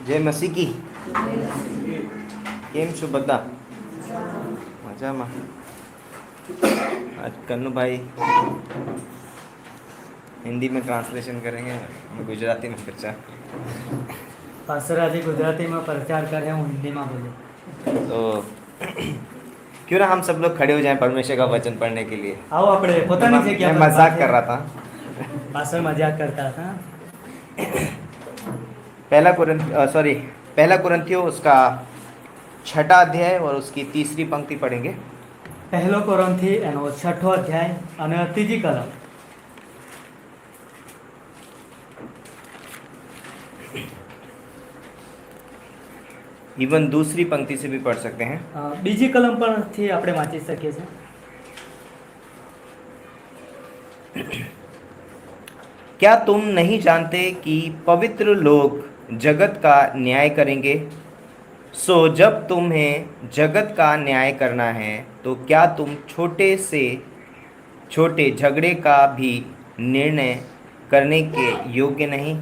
જય મસી કી કેમ છો બધા મજામાં? आज कन्नू भाई हिंदी में ट्रांसलेशन करेंगे, मैं गुजराती में चर्चा। पास्टर આજે ગુજરાતીમાં પ્રચાર કરે, હું હિન્દીમાં બોલું. तो क्यों ना हम सब लोग खड़े हो जाएं परमेश्वर का वचन पढ़ने के लिए। આવો આપણે પોતાની જગ્યા मैं પર मजाक પાછળ. कर रहा था। પાસ્ટર મજાક કરતા હતા. पहला कुरिन्थियों उसका 6 अध्याय और उसकी 3 पंक्ति पढ़ेंगे। પહેલો કોરિન્થી એનો 6 અધ્યાય અને 3 કલમ. इवन 2 पंक्ति से भी पढ़ सकते हैं। બીજી કલમ પરથી આપણે વાંચી શકીએ છીએ. क्या तुम नहीं जानते कि पवित्र लोग जगत का न्याय करेंगे? सो जब तुम्हें जगत का न्याय करना है तो क्या तुम छोटे से छोटे झगड़े का भी निर्णय करने के योग्य नहीं?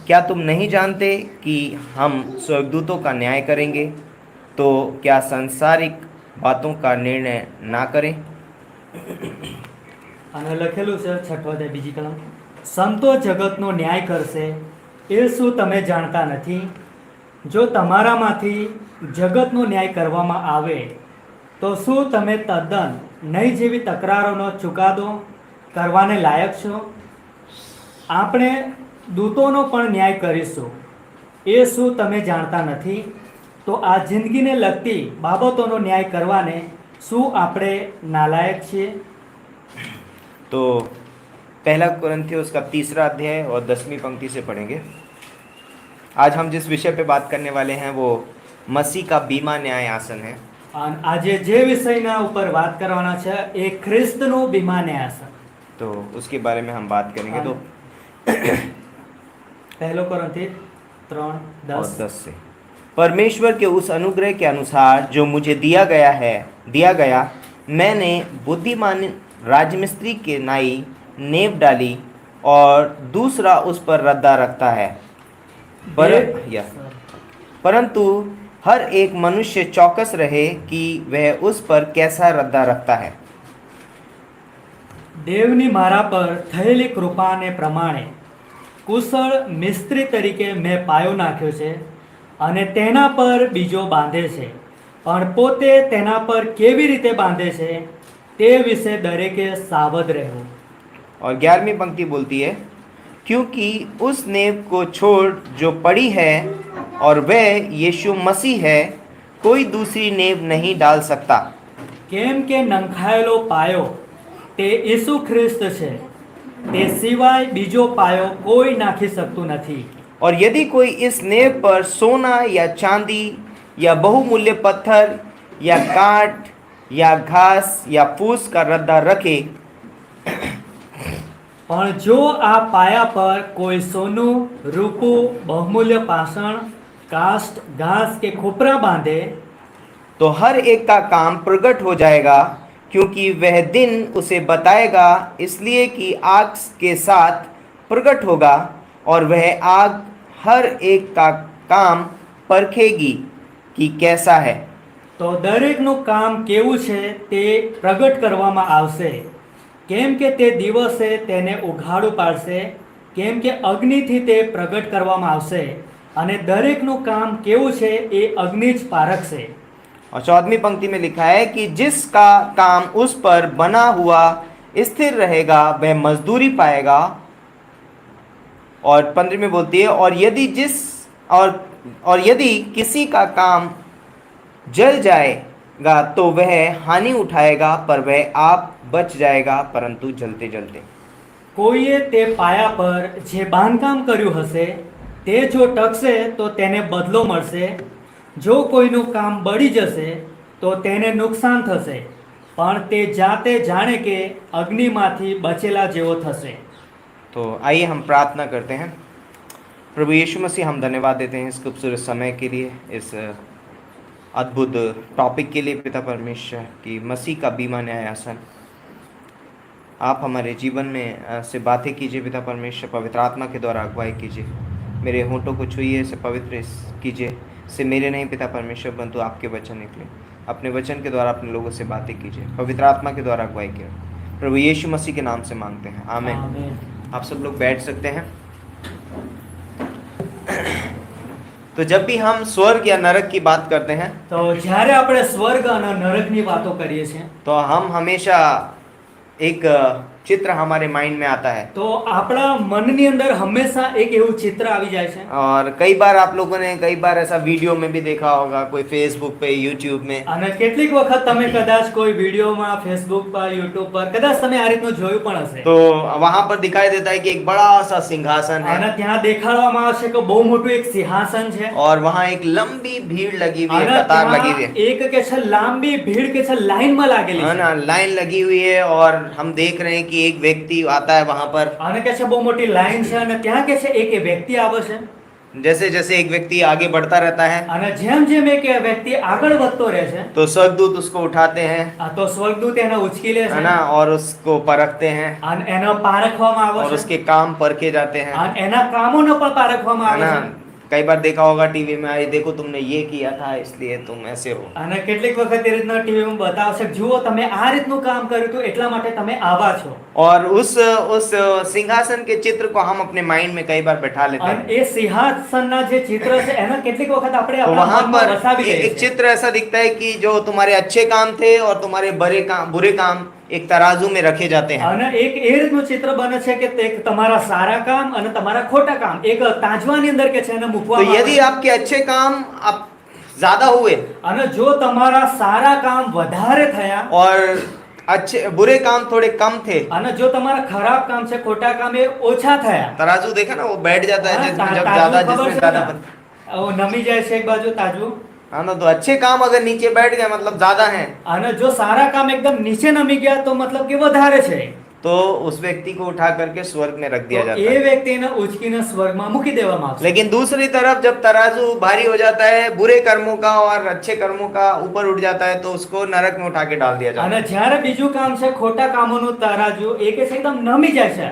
क्या तुम नहीं जानते कि हम स्वर्गदूतों का न्याय करेंगे तो क्या सांसारिक बातों का निर्णय ना करें? અને લખેલું છે 6 અધ્યાય બીજી કલમ, સંતો જગતનો ન્યાય કરશે એ શું તમે જાણતા નથી? જો તમારામાંથી જગતનો ન્યાય કરવામાં આવે તો શું તમે તદ્દન નહીં જેવી તકરારોનો ચુકાદો કરવાને લાયક છો? આપણે દૂતોનો પણ ન્યાય કરીશું એ શું તમે જાણતા નથી? તો આ જિંદગીને લગતી બાબતોનો ન્યાય કરવાને શું આપણે નાલાયક છીએ? तो पहला कुरिन्थियों उसका 3 अध्याय और 10 पंक्ति से पढ़ेंगे। आज हम जिस विषय पे बात करने वाले हैं वो मसीह का बीमा न्याय आसन है। આજે જે વિષયના ઉપર વાત કરવાના છે એ ખ્રિસ્તનો બીમા ન્યાયાસન. तो उसके बारे में हम बात करेंगे। तो પહેલો કોરિન્થી और 3:10 10 से परमेश्वर के उस अनुग्रह के अनुसार जो मुझे दिया गया, मैंने बुद्धिमान राजमिस्त्री के नाई नेव डाली और दूसरा उस पर रद्दा रखता है। परंतु हर एक मनुष्य चौकस रहे कि वह उस पर कैसा रद्दा रखता है। દેવની મારા પર થયેલી કૃપાને પ્રમાણે કુશળ મિસ્ત્રી તરીકે મેં પાયો નાખ્યો છે અને તેના પર બીજો બાંધે છે, પણ પોતે તેના પર કેવી રીતે બાંધે છે તે વિશે દરેકે સાવધ રહેવું. और 11वीं पंक्ति बोलती है, क्योंकि उस नेव को छोड़ जो पड़ी है और वह यीशु मसीह है, कोई दूसरी नेव नहीं डाल सकता। કેમ કે નંખાયેલો પાયો તે ઈસુ ખ્રિસ્ત છે, તે સિવાય બીજો પાયો કોઈ નાખી શકતું નથી. और यदि कोई इस नेव पर सोना या चांदी या बहुमूल्य पत्थर या काठ या घास या फूस का रद्दा रखे, પણ જો આ પાયા પર કોઈ સોનું, રૂપું, બહુમૂલ્ય પાષણ, કાષ્ઠ, ઘાસ કે ખોપરા બાંધે तो हर एक का काम प्रकट हो जाएगा, क्योंकि वह दिन उसे बताएगा, इसलिए कि आग के साथ प्रकट होगा और वह आग हर एक का काम परखेगी कि कैसा है। તો દરેકનું કામ કેવું છે તે પ્રગટ કરવામાં આવશે, કેમ કે તે દિવસે તેને ઉઘાડું પાડશે, કેમ કે અગ્નિથી તે પ્રગટ કરવામાં આવશે અને દરેકનું કામ કેવું છે એ અગ્નિ જ પારખશે. और 14वीं पंक्ति में लिखा है कि जिसका काम उस पर बना हुआ स्थिर रहेगा वह मजदूरी पाएगा। और 15 में बोलती है, और यदि किसी का काम जल जाएगा तो वह हानि उठाएगा, पर वह आप बच जाएगा, परंतु जलते जलते। કોઈએ તે પાયા પર જે બાંધકામ કર્યું હશે તે જો ટકશે તો તેને બદલો મળશે, જો કોઈનું કામ બળી જશે તો તેને નુકસાન થશે, પણ તે જાતે જાણે કે અગ્નિમાંથી બચેલા જેવો થશે. तो आइए हम प्रार्थना करते हैं। प्रभु यीशु मसीह, हम धन्यवाद देते हैं इस खूबसूरत समय के लिए, इस अद्भुत टॉपिक के लिए पिता परमेश्वर, कि मसीह का बीमा न्याय आसन। आप हमारे जीवन में से बातें कीजिए पिता परमेश्वर, पवित्र आत्मा के द्वारा अगुवाई कीजिए। मेरे होंठों को छुइए, से पवित्र कीजिए, से मेरे नहीं पिता परमेश्वर परंतु आपके वचन निकले। अपने वचन के द्वारा अपने लोगों से बातें कीजिए, पवित्र आत्मा के द्वारा अगुवाई कीजिए। प्रभु यीशु मसीह के नाम से मांगते हैं, आमीन। आमीन। आप सब लोग बैठ सकते हैं। तो जब भी हम स्वर्ग या नरक की बात करते हैं તો જ્યારે આપણે સ્વર્ગ અને નરકની વાતો કરીએ છીએ तो हम हमेशा एक चित्र हमारे माइंड में आता है। તો આપણા મનની અંદર હંમેશા એક એવું ચિત્ર આવી જાય છે और कई बार आप लोगों ने कई बार ऐसा वीडियो में भी देखा होगा, कोई फेसबुक पे, यूट्यूब में। અને કેટલીક વખત તમે કદાચ કોઈ વિડીયોમાં ફેસબુક પર યુટ્યુબ પર કદાચ તમે આ રીતનું જોયું પણ હશે तो वहां पर दिखाई देता है कि एक बड़ा सा सिंहासन અને है ત્યાં દેખાડવામાં આવશે કે બહુ મોટું એક સિંહાસન છે और वहां एक लंबी भीड़ लगी हुई है, અને कतार लगी ત્યાં हुई है, એક કે છે લાંબી ભીડ કે છે લાઈનમાં लागेली है છે ना, लाइन लगी हुई है। और हम देख रहे हैं कि एक व्यक्ति आता है वहां पर। અને કે છે બહુ મોટી લાઈન છે અને ત્યાં કે છે એક વ્યક્તિ આવે છે जैसे जैसे एक व्यक्ति आगे बढ़ता रहता है અને જેમ જેમ એક વ્યક્તિ આગળ વધતો રહે છે तो स्वर्गदूत उसको उठाते हैं, તો સ્વર્ગદૂત એને ઉચકી લે है છે ना, और उसको परखते हैं અને એનો પારખવામાં આવે और છે उसके काम परखे जाते हैं, અને એના કામોનો પણ પારખવામાં है આવે ना। છે कई बार देखा होगा टीवी में, अरे देखो तुमने ये किया था इसलिए तुम ऐसे हो। અને કેટલીક વખત એ રીતના ટીવીમાં બતાવશે જુઓ તમે આ રીતનું કામ કર્યું હતું એટલા માટે તમે આવા છો और उस सिंहासन के चित्र को हम अपने माइंड में कई बार बैठा लेते અને हैं। એ સિંહાસનના જે चित्र છે એના કેટલીક वखत આપણે तो આપણા वहां મનમાં पर વસાવી દઈએ एक છીએ चित्र ऐसा दिखता है कि जो तुम्हारे अच्छे काम थे और तुम्हारे बुरे काम एक तराजू में रखे जाते हैं। અને એક એ રીતનું चित्र બને છે કે તે તમારા સારા કામ અને તમારા ખોટા કામ એક તાજવાની અંદર કે છે એને तो મૂકવામાં આવે यदि છે आपके अच्छे काम आप ज्यादा हुए અને જો તમારા સારા કામ વધારે થયા और अच्छे बुरे काम थोड़े कम थे, અને જો તમારા ખરાબ કામ છે ખોટા કામ એ ઓછા થયા तराजू देखा ना, वो बैठ जाता है હા, जिसमें जब તાજવું ज्यादा, ખબર जिसमें છે ज्यादा ને? वो नमी જાય છે એક બાજુ તાજવું हाँ ना। तो अच्छे काम अगर नीचे बैठ गए मतलब ज्यादा हैं, અને જો સારા કામ એકદમ નીચે નમી ગયા તો મતલબ કે વધારે છે तो उस व्यक्ति को उठा करके स्वर्ग में रख दिया તો जाता એ है। વ્યક્તિને ઉચકીને સ્વર્ગમાં મૂકી દેવામાં આવશે लेकिन दूसरी तरफ जब तराजू भारी हो जाता है, बुरे कर्मों का और अच्छे कर्मों का ऊपर उठ जाता है, तो उसको नरक में उठा के डाल दिया जाता અને જ્યારે બીજું કામ છે ખોટા કામોનું તરાજુ એ કે છે એકદમ નમી જાય છે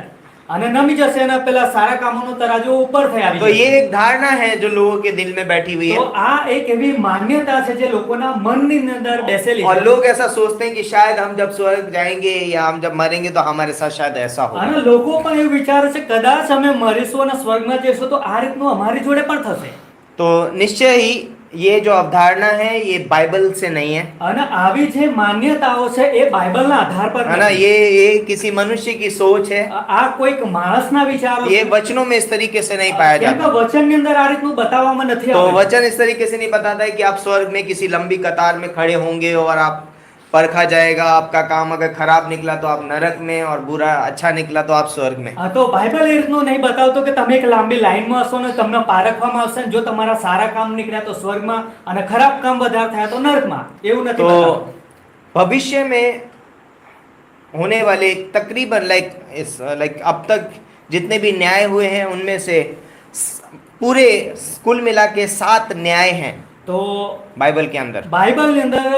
અને નમી જશે અને પેલા સારા કામોનું તરાજુ ઉપર થઈ है। આવી तो જશે ये एक धारणा है जो लोगों के दिल में बैठी हुई તો है। આ એક એવી માન્યતા છે જે લોકોના મનની અંદર બેસેલી और છે लोग ऐसा सोचते हैं कि शायद हम जब स्वर्ग जाएंगे या हम जब मरेंगे तो हमारे साथ शायद ऐसा हो। અને લોકો પણ એવું વિચારે છે કદાચ અમે મરીશું અને સ્વર્ગમાં જઈશું તો આ રીતનું અમારી જોડે પણ થશે तो निश्चय ही ये जो अवधारणा है ये बाइबल से नहीं है, અને આવી જે માન્યતાઓ છે એ બાઇબલના આધાર પર है ना। નથી. ये किसी मनुष्य की सोच है, આ કોઈક માણસના વિચારો ये છે. वचनों में इस तरीके से नहीं पाया કેમ કે जाता। વચનની અંદર આ રીતનું બતાવવામાં નથી तो આવેલું. वचन इस तरीके से नहीं बताता है कि आप स्वर्ग में किसी लंबी कतार में खड़े होंगे और आप परखा जाएगा, आपका काम अगर खराब निकला तो आप नरक में और बुरा अच्छा निकला तो आप स्वर्ग में। તો બાઇબલ એ રીતનું નહીં બતાવતો કે તમે એક લાંબી લાઈનમાં હશો ને તમને પારખવામાં આવશે ને જો તમારા સારા કામ નીકળ્યા તો સ્વર્ગમાં અને ખરાબ કામ વધારે થયા તો નરકમાં એવું નથી तो બતાવતું. भविष्य में होने वाले तकरीबन लाइक अब तक जितने भी न्याय हुए हैं उनमें से पूरे कुल मिला के 7 न्याय हैं તો बाइबल के अंदर, બાઇબલની અંદર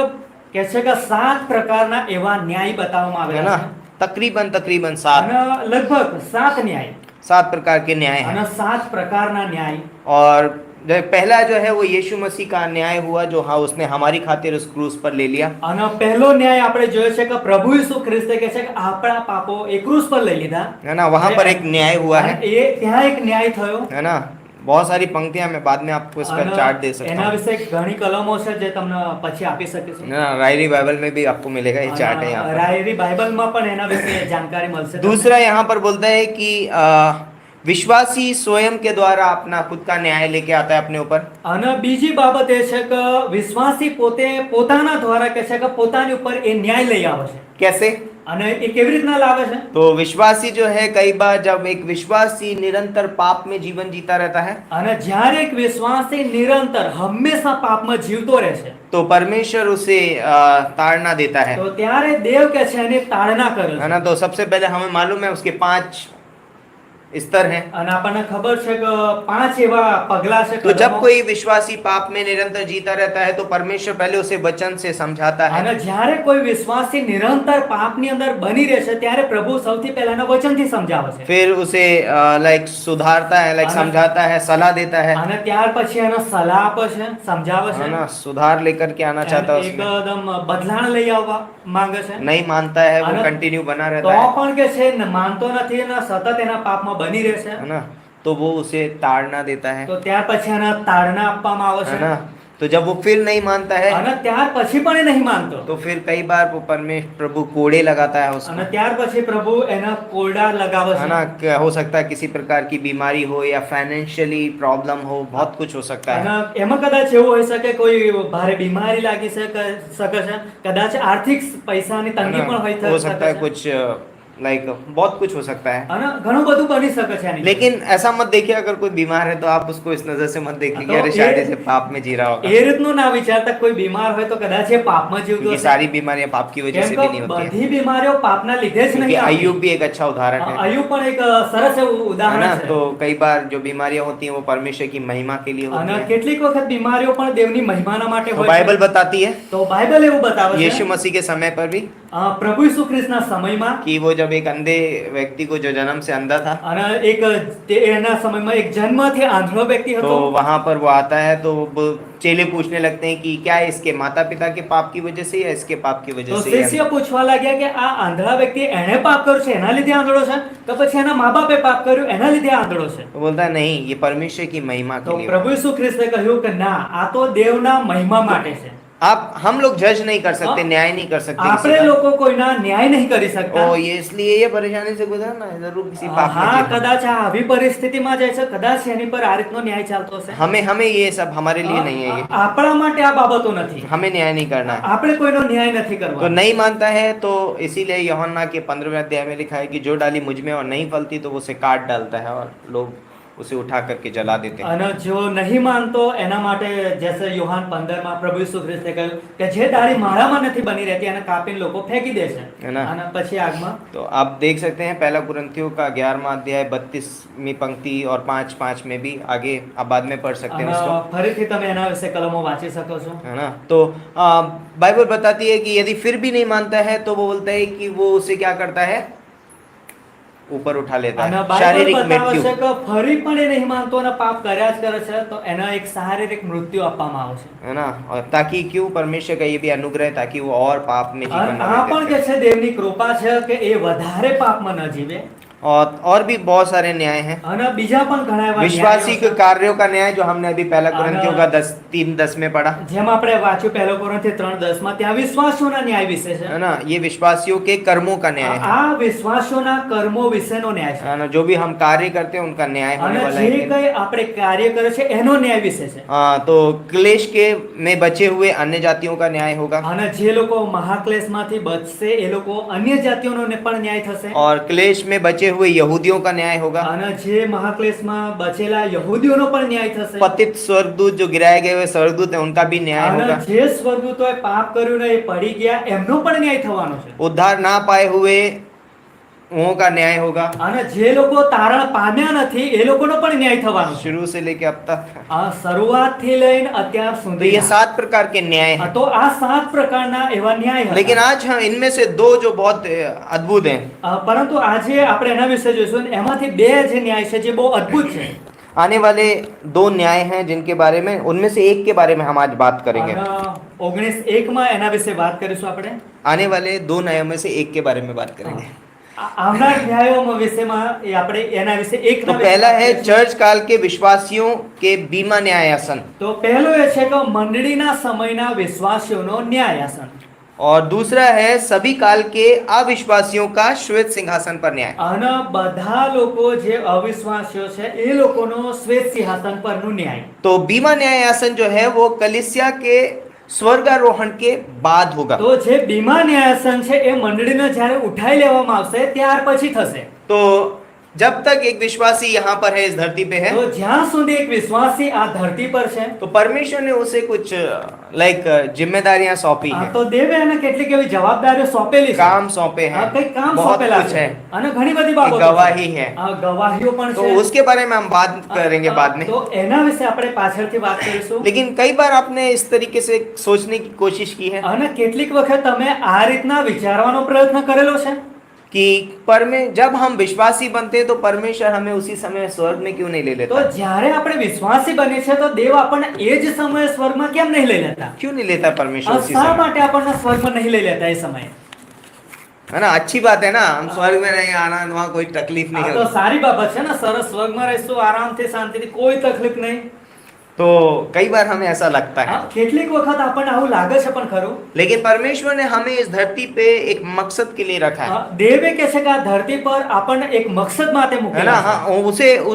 કે છે કે 7 પ્રકારના એવા ન્યાય બતાવવામાં है આવેલા ना। છે तकरीबन 7 અને લગભગ 7 न्याय 7 प्रकार के न्याय हैं। અને 7 પ્રકારના न्याय और जो पहला जो है वो यीशु मसीह का न्याय हुआ, जो हाँ उसने हमारी खातिर उस क्रूस पर ले लिया, અને પહેલો ન્યાય આપણે જોયો છે કે પ્રભુ ઈસુ ખ્રિસ્તે કે છે કે આપણા પાપો એ ક્રૂસ પર લઈ લીધા है ना। वहां पर एक न्याय हुआ है, અને એ ત્યાં એક ન્યાય થયો है ना। बहुत सारी पंक्तियां, मैं बाद में आपको इसका અને चार्ट दे सकता એના हूँ, વિશે घणी कलमो છે જે તમને પછી આપી શકીશું है ना। रायरी बाइबल में भी आपको मिलेगा ये चार्ट है यहाँ पर। રાયરી બાઇબલમાં પણ એના વિશે जानकारी મળશે તમને. दूसरा यहाँ पर बोलता है कि विश्वासी स्वयं के द्वारा अपना खुद का न्याय लेके आता है अपने ऊपर। અને બીજી બાબત એ છે કે વિશ્વાસી પોતે પોતાના દ્વારા કે છે કે પોતાની ઉપર એ ન્યાય લઈ આવે છે कैसे? અને એ કેવી રીતના લાવે છે तो विश्वासी जो है, कई बार जब एक विश्वासी निरंतर पाप में जीवन जीता रहता है અને જ્યારે એક વિશ્વાસી નિરંતર હંમેશા પાપમાં જીવતો રહે છે तो परमेश्वर उसे ताड़ना देता है, તો ત્યારે દેવ કે છે એની તાડના કરે है છે ना। तो सबसे पहले हमें मालूम है उसके 5 स्तर हैं। અને આપણને ખબર છે કે 5 એવા પગલા છે तो जब કદમો। कोई विश्वासी पाप में निरंतर जीता रहता है तो परमेश्वर पहले उसे वचन से समझाता है, અને જ્યારે કોઈ વિશ્વાસી નિરંતર પાપની અંદર બની રહે છે ત્યારે પ્રભુ સૌથી પહેલા એના વચનથી સમજાવે છે फिर उसे लाइक सुधारता है, लाइक है ना? समझाता है, सलाह देता है અને ત્યાર પછી એને સલાહ આપે છે, સમજાવે है છે, ना, सुधार लेकर के आना चाहता है उसमें। એકદમ બદલાણ લઈ આવવા માંગે છે। नहीं मानता है वो, है ना? कंटिन्यू बना તો रहता है પણ કે છે માનતો નથી અને સતત એના પાપમાં બની રહે છે, है ना, तो वो उसे ताड़ना देता है તો ત્યાર પછી એને તાड़ना આપવામાં આવે है છે। ना। तो जब वो फिर नहीं मानता है અને ત્યાર પછી પણ એ નહીં માનતો, तो फिर कई बार वो परमेश्वर प्रभु कोड़े लगाता है અને उसको, ત્યાર પછી પ્રભુ એના કોરડા લગાવે है છે। ना। क्या हो सकता है, किसी प्रकार की बीमारी हो या फाइनेंशियली प्रॉब्लम हो, बहुत कुछ हो सकता અને है એમાં કદાચ એવું હોઈ શકે કોઈ ભારે બીમારી લાગી શકે છે, કદાચ આર્થિક પૈસાની है તંગી પણ હોઈ ना, हो શકે सकता है છે, कुछ लाइक बहुत कुछ हो सकता है। અને ઘણું બધું બની શકે છે આની। लेकिन ऐसा मत देखिए, अगर कोई बीमार है तो आप उसको इस नजर से मत देखिए कि तो अरे ये- शायद इसे पाप में जी रहा होगा, એ રીતનું ના વિચારતા કોઈ બીમાર હોય તો કદાચ એ પાપમાં જીવતો क्योंकि હશે, सारी बीमारियां पाप की वजह કેમ से કે भी नहीं होती है। બધી બીમારીઓ પાપના લીધે જ क्योंकि નહીં આવતી। अय्यूब भी एक अच्छा उदाहरण है અયુબ પણ એક સરસ એવું है ઉદાહરણ ना। છે। तो कई बार जो बीमारियां होती हैं वो परमेश्वर की महिमा के लिए होती અને हैं। કેટલીક વખત બીમારીઓ પણ દેવની મહિમાના માટે तो હોય बाइबल છે। बताती है તો બાઇબલ એવું बताવે यीशु છે मसीह के समय पर भी પ્રભુ ઈસુ ખ્રિસ્તના સમયમાં, कि वो जब एक अंधे व्यक्ति को, जो जन्म से अंधा था, અને એક એના સમયમાં એક જન્મથી આંધળો વ્યક્તિ तो હતો। वहां पर वो आता है तो वो चेले पूछने लगते हैं कि क्या इसके माता पिता के पाप की वजह से या इसके पाप की તો वजह से શિષ્ય પૂછવા લાગ્યા કે આ આંધળા વ્યક્તિ એણે પાપ કર્યું છે એના લીધે આંધળો છે, તો પછી એના મા બાપે પાપ કર્યું એના લીધે આંધળો છે? तो बोलता है नहीं, ये परमेश्वर की महिमा તો के लिए। પ્રભુ ઈસુ ખ્રિસ્તે કહ્યું કે ના, આ તો દેવના મહિમા માટે છે। आप, हम लोग जज नहीं कर सकते, हाँ। न्याय नहीं कर सकते किसी આપણે का। લોકો કોઈના न्याय नहीं કરી सकता। ओ ये इसलिए ये परेशानी से गुजरना है, जरूर किसी पाप में હા, जीतना। કદાચ આ આવી પરિસ્થિતિમાં જાય છે, કદાચ એની પર આ રીતનો ન્યાય ચાલતો હશે। हमें ये सब हमारे लिए नहीं है, ये આપણા માટે આ બાબતો નથી, हमें न्याय नहीं करना है। આપણે कोઈનો न्याय નથી तो કરવાનો। नहीं मानता है, तो इसीलिए यूहन्ना के 15वें अध्याय में लिखा है कि जो डाली मुझ में और नहीं फलती तो वो उसे काट डालता है और लोग उसे उठा करके जला देते हैं। અને જો નહીં માનતો એના માટે જैसे યોહાન 15 માં પ્રભુ ઈસુ ખ્રિસ્તે કહ્યું કે જે ડાળી માળામાં નથી બની રહેતી એને કાપીને લોકો ફેંકી દે છે, है ना। અને પછી આગમાં। तो आप देख सकते हैं पहला कुरिन्थियों का 11वां अध्याय 32वीं पंक्ति और 5:5 में भी, आगे आप बाद में पढ़ सकते हैं અને उसको, ફરીથી તમે એના વિશે કલમો વાંચી શકો છો। है ना। तो बाइबल बताती है कि यदि फिर भी नहीं मानता है तो वो बोलता है कि वो उसे क्या करता है, ऊपर उठा लेता અને है, બાઇબલ शारीरिक બતાવે मृत्यु। છે કે ફરી પણ એ નહીં માનતો અને પાપ કર્યા જ કરે છે તો એને એક શારીરિક મૃત્યુ આપવામાં આવે છે। है ना। और ताकि क्यों, परमेश्वर का ये भी अनुग्रह है ताकि वो और पाप में जीवन અને न આ પણ व्यतीत કે છે देवની કૃપा છે કે એ વધારે પાપમાં ન જીવે। करे। और भी बहुत सारे न्याय हैं। અને બીજા પણ ઘણા એવા विश्वासी ન્યાયો के છે। कार्यों का न्याय जो हमने अभी पहला कुरिन्थियों का 3:10 में पढ़ा, જેમ આપણે વાંચ્યું પહેલો કોરિન્થી 3:10 માં, ત્યાં વિશ્વાસીઓના ન્યાય વિશે છે। है ना। ये विश्वासियों के कर्मों का न्याय है, આ વિશ્વાસીઓના કર્મો વિશેનો ન્યાય છે। है ना। जो भी हम कार्य करते हैं उनका न्याय होने અને वाला જે है। કઈ આપણે कार्य કરે છે એનો ન્યાય વિશે છે। हाँ, तो क्लेश के में बचे हुए अन्य जातियों का न्याय होगा, અને જે લોકો મહાક્લેશમાંથી બચશે એ લોકો અન્ય જાતિઓનો પણ ન્યાય થશે। और क्लेश में बचे हुए यहूदियों का न्याय होगा। અને જે મહાક્લેશમાં બચેલા યહૂદીઓનો પણ न्याय થશે। पतित स्वर्गदूत जो गिराए गए हुए स्वर्गदूत है उनका भी न्याय અને होगा। જે સ્વર્ગદૂતોએ પાપ કર્યું ને એ પડી ગયા એમનો પણ ન્યાય થવાનો છે। उद्धार ना पाए हुए उन का न्याय होगा। અને જે લોકો તારણ પામ્યા નથી એ લોકોનો પણ ન્યાય થવાનો છે। शुरू से लेके अब तक, આ શરૂઆતથી લઈને અત્યાર तो સુધી ये 7 प्रकार के न्याय हैं। તો આ 7 પ્રકારના એવા ન્યાય હતા। लेकिन आज हम इनमें से 2 जो बहुत अद्भुत हैं, પરંતુ આજે આપણે એના વિશે જોઈશું અને એમાંથી 2 જે ન્યાય છે જે બહુ અદ્ભુત છે। आने वाले 2 न्याय हैं जिनके बारे में, उनमें से एक के बारे में हम आज बात करेंगे। અને 19:1 માં એના વિશે વાત કરીશું આપણે। आने वाले 2 न्यायों में से एक के बारे में बात करेंगे। આવનાર ન્યાયોમાં વિશેમાં એ આપણે એના વિશે એક तो पहला है चर्च काल के विश्वासियों के बीमा न्यायासन, તો પહેલો એ છે કે મંડળીના સમયના વિશ્વાસીઓનો ન્યાયાસન। और दूसरा है सभी काल के अविश्वासियों का श्वेत सिंहासन पर न्याय। અને બધા લોકો જે અવિશ્વાસીઓ છે એ લોકોનો શ્વેત સિંહાસન પરનું ન્યાય। तो बीमा न्यायासन जो है वो कलीसिया के स्वर्गारोहण के बाद होगा। તો જે બીમા ન્યાયાસન છે એ મંડળીને જ્યારે ઉઠાઈ લેવામાં આવશે ત્યાર પછી થશે। तो जब तक एक विश्वासी यहाँ पर है, इस धरती पे है, તો જ્યાં સુધી એક વિશ્વાસી આ ધરતી પર છે, तो परमेश्वर ने उसे कुछ जिम्मेदारियां सौंपी આ है, તો દેવે એને કેટલીક એવી જવાબદારીઓ સોંપેલી છે, काम सौंपे આ हैं, કંઈક કામ बहुत સોંપેલા कुछ છે है, અને ઘણી બધી एक બાબતો गवाही है। આ ગવાહીઓ પણ तो છે। उसके बारे में हम बात करेंगे बाद में। તો એના વિશે આપણે પાછળથી વાત કરીશું। लेकिन कई बार आपने इस तरीके से सोचने की कोशिश की है અને કેટલીક વખત તમે આ રીતના વિચારવાનો પ્રયત્न કરેલો છે कि जब हम विश्वासी बनते हैं तो परमेश्वर हमें उसी समय स्वर्ग में क्यों नहीं ले તો लेता? જ્યારે આપણે વિશ્વાસી બની છે તો દેવ આપણને એ જ સમયે સ્વર્ગમાં કેમ નહીં લઈ લેતા? क्यों नहीं लेता परमेश्वर उसी શા समय? માટે આપણને સ્વર્ગમાં નહીં લઈ लेता એ સમયે? है ना, अच्छी बात है ना, हम स्वर्ग में नहीं आना, वहाँ कोई तकलीफ नहीं આ તો होगी। સારી બાબત છે ને, સરસ સ્વર્ગમાં રહીશું આરામથી શાંતિથી, કોઈ તકલીફ નહીં। तो कई बार हमें ऐसा लगता है, હા, કેટલીક વખત આપણને આવું લાગે છે, પણ ખરું लेकिन परमेश्वर ने हमें इस धरती पे एक मकसद के लिए रखा है, દેવે કહે છે કે આ ધરતી પર આપણને એક મકસદ માટે है ना। મૂકેલા છે। हाँ,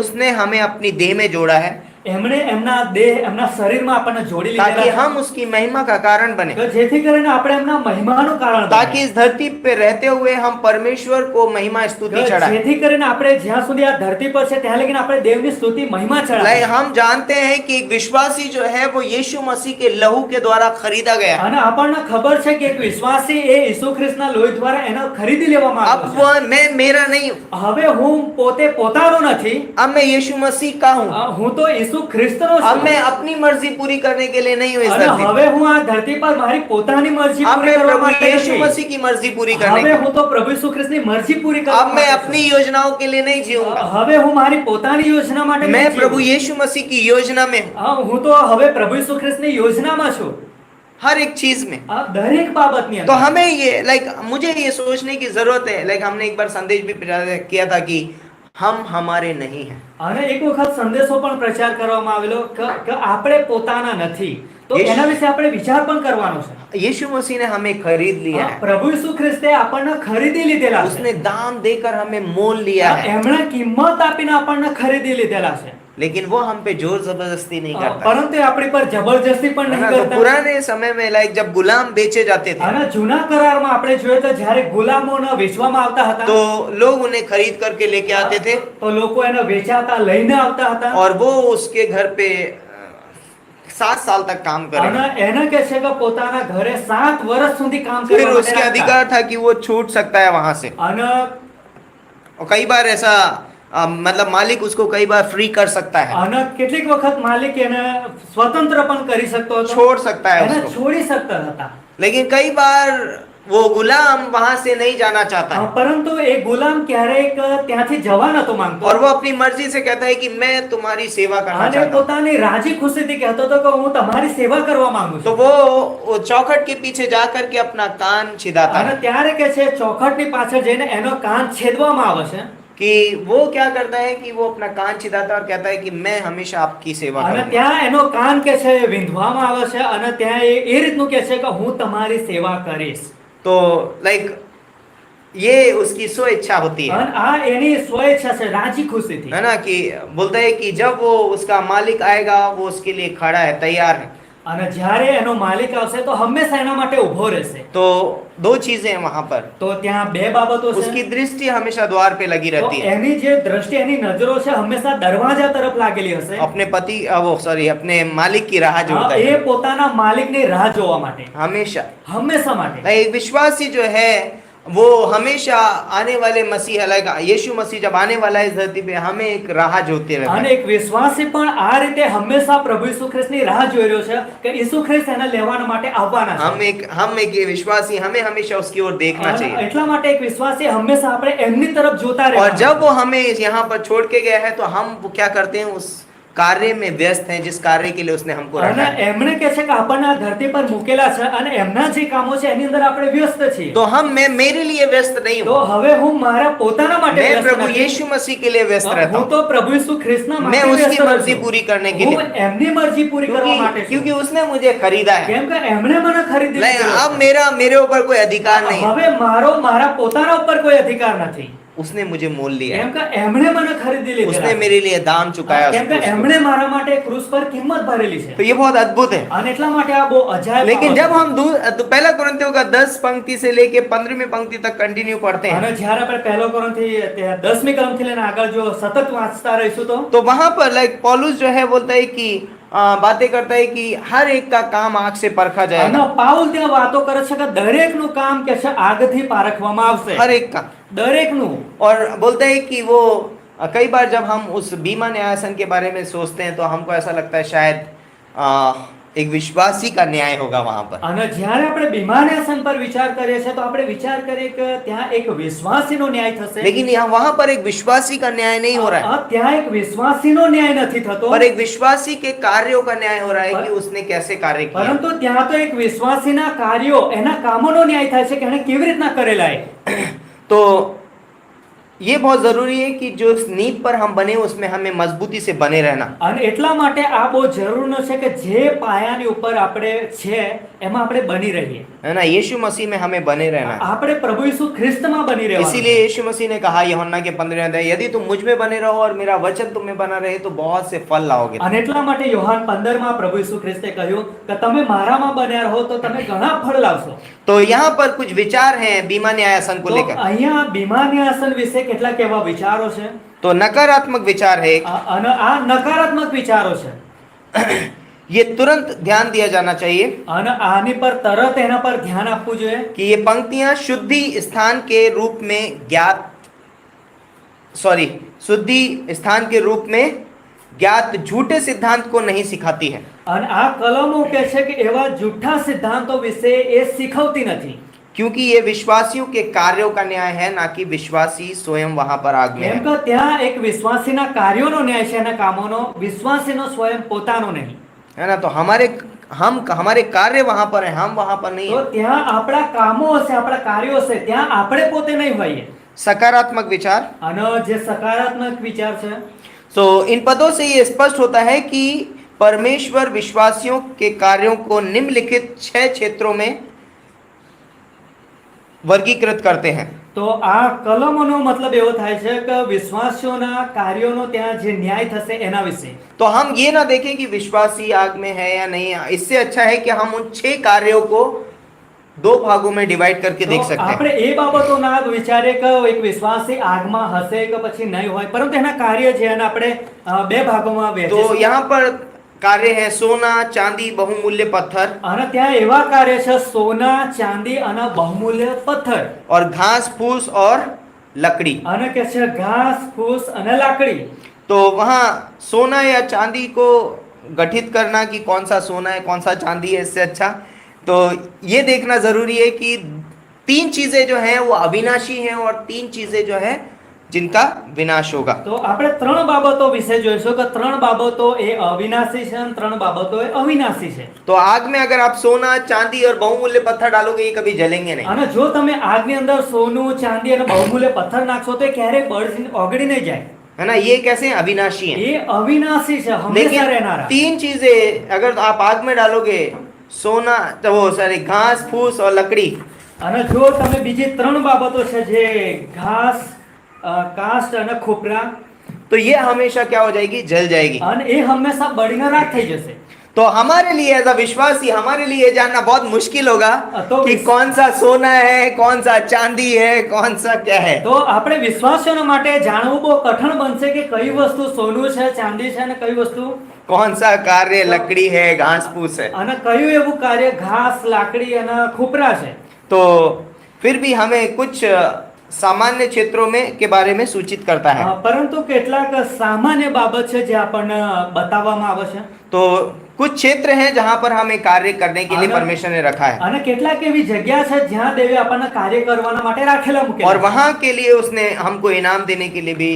उसने हमें अपनी देह में जोड़ा है એમણે એમના દેહ એમના શરીરમાં આપણને જોડી ताकि લીધેલા हम उसकी महिमा का कारण बने, છે, જેથી કરીને આપણે એમના મહિમાનું કારણ ताकि બનીએ। इस धरती पे रहते हुए हम परमेश्वर को महिमा स्तुति चढ़ाएं। જેથી કરીને આપણે જ્યાં સુધી આ ધરતી પર છે ત્યાં લગીને આપણે દેવની સ્તુતિ મહિમા ચડાવીએ। हम जानते हैं कि एक विश्वासी जो है वो यीशु मसीह के लहू के द्वारा खरीदा गया है। અને આપણને ખબર છે કે એક વિશ્વાસી એ ઈસુ ખ્રિસ્તના લોહી દ્વારા એનો ખરીદી લેવામાં अब આવ્યો છે। मैं मेरा नहीं हूँ, હવે હું પોતે પોતાનો નથી, अब मैं यीशु मसीह का हूँ। હું તો ઈસુ ખ્રિસ્તનો अब છું। मैं अपनी मर्जी पूरी करने के लिए नहीं हूँ इस અને धरती હવે હું આ ધરતી પર મારી પોતાની મરજી पे। अब પૂરી मैं કરવા प्रभु માટે यीशु નથી। मसीह की मर्जी पूरी करने હવે की। હું તો પ્રભુ ઈસુ ખ્રિસ્તની મરજી પૂરી કરવા अब मैं માટે अपनी છું। योजनाओं के लिए नहीं जीऊंगा, હવે હું મારી પોતાની યોજના માટે मैं નહીં प्रभु જીવું। यीशु मसीह की योजना में हूँ, હું તો હવે પ્રભુ ઈસુ ખ્રિસ્તની યોજનામાં છું, हर एक चीज में। આ દરેક બાબતની तो અંદર। हमें ये मुझे ये सोचने की जरूरत है। हमने एक बार संदेश भी किया था कि हम हमारे नहीं हैं। અને એક વખત સંદેશો પણ પ્રચાર કરવામાં આવેલો કે આપણે પોતાના નથી, તો યીશુ- એના વિશે આપણે વિચાર પણ કરવાનો છે। यीशु मसीह ने हमें खरीद लिया है, પ્રભુ ઈસુ ખ્રિસ્તે આપણને ખરીદી લીધેલા છે। उसने दाम देकर हमें मोल लिया है, એમણે કિંમત આપીને આપણને ખરીદી લીધેલા છે। लेकिन वो हम पे जोर जबरदस्ती नहीं करता। પરંતુ એ આપણી પર જબરજસ્તી પણ है નહીં ना? तो કરતા। पुराने समय में जब गुलाम बेचे जाते थे અને જૂના કરારમાં આપણે જોઈએ તો જ્યારે ગુલામોને વેચવામાં આવતા હતા तो लोग उन्हें खरीद करके लेके आते थे તો લોકો એને वेचाता લઈને આવતા હતા। और वो उसके घर पे 7 साल तक काम અને करेंगे। એને કહે છે કે પોતાના ઘરે 7 વર્ષ સુધી કામ फिर કરવા માટે उसके રાખતા। अधिकार था कि वो छूट सकता है वहां से। અને और कई बार ऐसा मालिक उसको कई बार फ्री कर सकता है, અને કેટલીક વખત માલિક એને સ્વતંત્ર પણ કરી શકતો હતો, छोड़ सकता है એને उसको। છોડી શકતા હતા। लेकिन कई बार वो गुलाम वहां से नहीं जाना चाहता है પરંતુ એ ગુલામ ક્યારેક ત્યાંથી જવા નતો માંગતો और वो अपनी मर्जी से कहता है कि मैं तुम्हारी सेवा करना અને चाहता हूँ। પોતાની રાજી ખુશીથી કહેતો હતો કે હું તમારી સેવા કરવા માંગુ तो છું। वो चौखट के पीछे जाकर के अपना कान छिदाता અને है ત્યારે કે છે ચોખટની પાછળ જઈને એનો કાન છેદવામાં આવે છે। कि वो क्या करता है कि वो अपना कान छिदाता है और कहता है कि मैं हमेशा आपकी सेवा અને करूंगा। ત્યાં એનો કાન કે છે વિંધવામાં આવે છે અને ત્યાં એ રીતનું કે છે કે હું તમારી સેવા કરીશ। तो ये उसकी स्व इच्छा होती है અને આ એની સ્વેચ્છા છે, રાજી ખુશીથી। है ना, कि बोलता है कि जब वो उसका मालिक आएगा वो उसके लिए खड़ा है, तैयार है। અને જ્યારે એનો માલિક આવશે તો હંમેશા એના માટે ઊભો રહેશે। तो 2 चीजें हैं वहां पर। તો ત્યાં બે બાબતો છે। उसकी दृष्टि हमेशा द्वार पे लगी તો रहती है, એની જે દ્રષ્ટિ એની નજરો છે હંમેશા દરવાજા તરફ લાગેલી હશે। अपने मालिक की राह जोड़ता એ है પોતાના માલિકની રાહ જોવા માટે, हमेशा। હંમેશા માટે। एक विश्वासी जो है वो हमेशा आने वाले मसीह यीशु मसीह जब आने वाला है इस धरती पे, हमें एक राह जोते रहता અને है। એક વિશ્વાસી પણ આ રીતે હંમેશા પ્રભુ ઈસુ ખ્રિસ્તની રાહ જોઈ રહ્યો છે કે ઈસુ ખ્રિસ્ત એને લેવાના માટે આવવાના છે। हम एक ये विश्वासी, हमें हमेशा उसकी ओर देखना અને चाहिए। એટલા માટે એક વિશ્વાસી હંમેશા આપણે એમની તરફ જોતા और રહેવાનું जब છે। वो हमें यहाँ पर छोड़ के गया है तो हम वो क्या करते हैं, उस कार्य में व्यस्त हैं जिस कार्य के लिए उसने हमको रखा અને है। એમણે કહે છે કે આપણને આ ધરતી પર મૂકેલા છે અને એમના જે કામો છે એની અંદર આપણે વ્યસ્ત છીએ। तो मैं मेरे लिए व्यस्त नहीं તો हूँ, હવે હું મારા પોતાના માટે मैं વ્યસ્ત प्रभु નથી। यीशु मसीह के लिए व्यस्त रहता હું हूँ। તો પ્રભુ ઈસુ ખ્રિસ્તના मैं માટે उसकी વ્યસ્ત રહું मर्जी છું। पूरी करने के હું लिए, એમની મરજી પૂરી કરવા માટે છું। क्योंकि उसने मुझे खरीदा है। કેમ કે એમણે મને ખરીદી લીધેલો अब છે। मेरे ऊपर कोई अधिकार नहीं है। હવે મારા પોતાના ઉપર કોઈ અધિકાર નથી। उसने मुझे मोल लिया है, કેમ કે એમણે મને ખરીદી उसने લીધેલા मेरे लिए दाम चुकाया उस કેમ કે क्रूस पर। એમણે મારા માટે ક્રૂસ પર કિંમત ભરેલી છે तो ये बहुत अद्भुत है। અને એટલા માટે આ બહુ અજાયબ लेकिन બાબત जब છે। हम पहला कुरिन्थियों का 10 पंक्ति से लेके 15वीं पंक्ति तक कंटिन्यू पढ़ते हैं, અને જ્યારે આપણે પહેલો કોરિન્થી 10મી કલમથી લઈને આગળ જો સતત વાંચતા રહીશું तो वहां पर लाइक पौलुस जो है बोलता है कि बातें करता है कि हर एक का काम आग से परखा અને जाएगा, પાઉલ ત્યાં વાતો કરે છે કે દરેકનું કામ કે છે આગથી પારખવામાં આવશે हर एक का। દરેકનું और बोलता है कि वो कई बार जब हम उस बीमा न्यायासन के बारे में सोचते हैं तो हमको ऐसा लगता है शायद एक विश्वासी का न्याय होगा वहां पर। અને જ્યારે આપણે બીમાન્યાસન પર વિચાર કરીએ છીએ તો આપણે વિચાર કરીએ કે ત્યાં એક વિશ્વાસીનો ન્યાય થશે लेकिन यहाँ वहां पर एक विश्वासी का न्याय नहीं हो रहा है, ત્યાં એક વિશ્વાસીનો न्याय નથી થતો पर एक विश्वासी के कार्यों का न्याय हो रहा है कि उसने कैसे कार्य किया। પરંતુ ત્યાં તો એક વિશ્વાસીના કાર્યો એના કામોનો ન્યાય થાય છે કે એણે કેવી રીતના કરેલા છે। तो ये बहुत जरूरी है कि जो इस नींव पर हम बने उसमें हमें मजबूती से बने रहना। અને એટલા માટે આ બહુ જરૂરનો છે કે જે પાયાની ઉપર આપણે છે એમાં આપણે બની રહીએ, है ना, यीशु मसीह में हमें बने रहना है। આપણે પ્રભુ યીશુ ખ્રિસ્તમાં बनी રહેવાનું इसीलिए यीशु मसीह ने कहा यूहन्ना के 15वें अध्याय, यदि तुम मुझ में बने रहो और मेरा वचन तुम में बना रहे तो बहुत से फल लाओगे। અને એટલા માટે યોહાન 15માં પ્રભુ યીશુ ખ્રિસ્તે કહ્યું કે તમે મારામાં બન્યા રહો તો તમે ઘણા ફળ લાવશો। तो यहाँ पर कुछ विचार हैं बीमा न्यायासन को તો लेकर। અહીંયા બીમાન્યાસન વિશે કેટલાક એવા વિચારો છે तो नकारात्मक विचार है एक, અને આ નકારાત્મક વિચારો છે ये तुरंत ध्यान दिया जाना चाहिए અને આની પર તરત એના પર ધ્યાન આપવું જોઈએ कि ये पंक्तियां शुद्धि स्थान के रूप में शुद्धि स्थान के रूप में ज्ञात झूठे सिद्धांत को नहीं सिखाती है। અને આ કલમો કહે છે કે એવા જૂઠા સિદ્ધાંતો વિશે એ શીખવતી નથી, क्योंकि ये विश्वासियों के कार्यों का न्याय है, ना कि विश्वासी स्वयं वहां पर आग में કેમ है। કે ત્યાં એક વિશ્વાસીના કાર્યોનો ન્યાય છે એના કામોનો, વિશ્વાસીનો स्वयं પોતાનો નહીં। है ना, तो हमारे कार्य वहां पर है, हम वहां पर नहीं તો है। ત્યાં આપણા કામો હશે, આપણા કાર્યો હશે, ત્યાં આપણે પોતે નહીં હોઈએ। सकारात्मक विचार, અને જે સકારાત્મક વિચાર છે तो इन पदों से ये स्पष्ट होता है कि परमेश्वर विश्वासियों के कार्यों को निम्नलिखित 6 क्षेत्रों में वर्गीकृत करते हैं। તો આ કલમોનો મતલબ એવો થાય છે કે વિશ્વાસીઓના કાર્યોનો ત્યાં જે ન્યાય થશે એના વિશે। तो हम ये ना देखें कि विश्वासी आग में है या नहीं, इससे अच्छा है कि हम उन 6 कार्यों को 2 भागों में डिवाइड करके देख તો सकते हैं। આપણે એ બાબતો ના વિચારે કે એક વિશ્વાસી આગમાં હશે કે પછી નહીં હોય, પરંતુ એના કાર્ય છે એને આપણે બે ભાગોમાં तो વહેંચીશું। यहाँ पर कार्य है सोना, चांदी, बहुमूल्य पत्थर અને ત્યાં એવા કાર્ય છે સોના, ચાંદી અને બહુમૂલ્ય પથ્થર, और घास फूस और लकड़ी। અને કે છે ઘાસ, ફૂસ અને લાકડી। तो वहाँ सोना या चांदी को गठित करना कि कौन सा सोना है कौन सा चांदी है, इससे अच्छा तो ये देखना जरूरी है कि 3 चीजें जो हैं वो अविनाशी हैं और 3 चीजें जो है जिनका विनाश होगा। તો આપણે 3 બાબતો વિશે જોઈશું કે 3 બાબતો એ અવિનાશી છે અને 3 બાબતો એ અવિનાશી છે। तो आग में अगर आप सोना, चांदी और बहुमूल्य पत्थर डालोगे ये कभी जलेंगे नहीं, અને જો તમે આગની અંદર સોનું, ચાંદી અને બહુમૂલ્ય પથ્થર નાખશો તો એ ક્યારેય ઓગળી નહીં જાય। है ना, ये कैसे हैं? अविनाशी हैं। એ અવિનાશી છે, હંમેશા लेकिन રહેનારા। 3 चीजें अगर आप आग में डालोगे, सोना तो वो सॉरी घास फूस और लकड़ी, અને જો તમે બીજી 3 બાબતો છે જે ઘાસ, કાસ્ટ અને ખોપરા, तो ये हमेशा क्या हो जाएगी? जल जाएगी। અને એ હંમેશા બળીને રાખ થઈ જશે। तो हमारे लिए एज अ विश्वासी हमारे लिए ये जानना बहुत मुश्किल होगा तो कि कौन सा सोना है, कौन सा चांदी है, कौन सा क्या है। તો આપણે વિશ્વાસીઓના માટે જાણવું બહુ કઠણ બનશે કે કઈ વસ્તુ સોનું છે, ચાંદી છે અને કઈ વસ્તુ कौन सा कार्य लकड़ी है, घास फूस है। અને કયું એવું કાર્ય ઘાસ, લાકડી અને ખોપરા છે। तो फिर भी हमें कुछ सामान्य क्षेत्रों में के बारे में सूचित करता है। પરંતુ કેટલાક સામાન્ય બાબત છે જે આપણને બતાવવામાં આવે છે। तो कुछ क्षेत्र हैं जहां पर हमें कार्य करने के लिए अगर- परमेश्वर ने रखा है અને કેટલાક એવી જગ્યા છે જ્યાં દેવે આપણને કાર્ય કરવાના માટે રાખેલા और મૂકેલા છે। वहां के लिए उसने हमको इनाम देने के लिए भी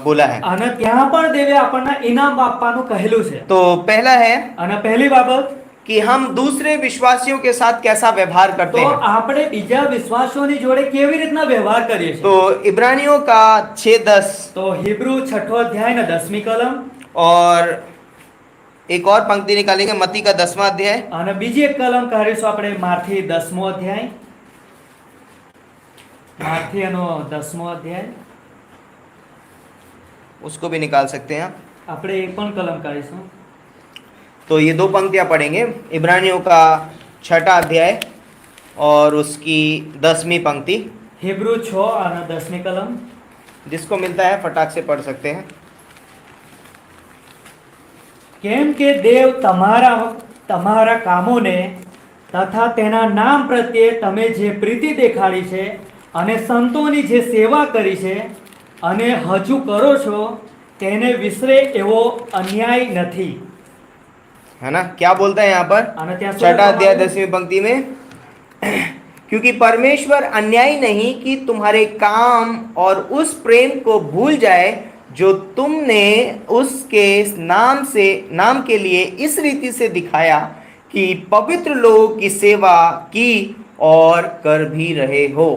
बोला है। અને ત્યાં પણ દેવે આપણને ઇનામ આપવાનું કહેલું છે। तो पहला है અને પહેલી બાબત कि हम दूसरे विश्वासियों के साथ कैसा व्यवहार करते તો हैं। આપણે બીજા વિશ્વાસીઓની જોડે કેવી રીતના વ્યવહાર કરીએ છીએ। तो इब्रानियों का 6:10 તો હિબ્રુ 6 અધ્યાય ને 10મી કલમ और एक और पंक्ति निकालेंगे मत्ती का 10वां अध्याय અને બીજી એક કલમ કાઢીશું આપણે માર્થી 10મો અધ્યાય, માર્થી એનો 10મો અધ્યાય उसको भी निकाल सकते हैं आप। આપણે એ પણ કલમ કાઢીશું। तो ये दो पंक्तियां पढ़ेंगे, इब्रानियों का 6ठा अध्याय और उसकी 10वीं पंक्ति। હિબ્રુ 6 અને 10મી કલમ। जिसको मिलता है फटाक से पढ़ सकते हैं। કેમ કે દેવ તમારા કામોને તથા તેના નામ પ્રત્યે તમે જે પ્રીતિ દેખાડી છે અને સંતોની જે સેવા કરી છે અને હજુ કરો છો તેને વિસરે એવો અન્યાય નથી। है ना, क्या बोलता है यहाँ पर અને ત્યાં શું 6ठा अध्याय લખવામાં આવ્યું? 10वीं पंक्ति में, क्योंकि परमेश्वर अन्यायी नहीं कि तुम्हारे काम और उस प्रेम को भूल जाए जो तुमने उसके नाम के लिए इस रीति से दिखाया कि पवित्र लोगों की सेवा की और कर भी रहे हो।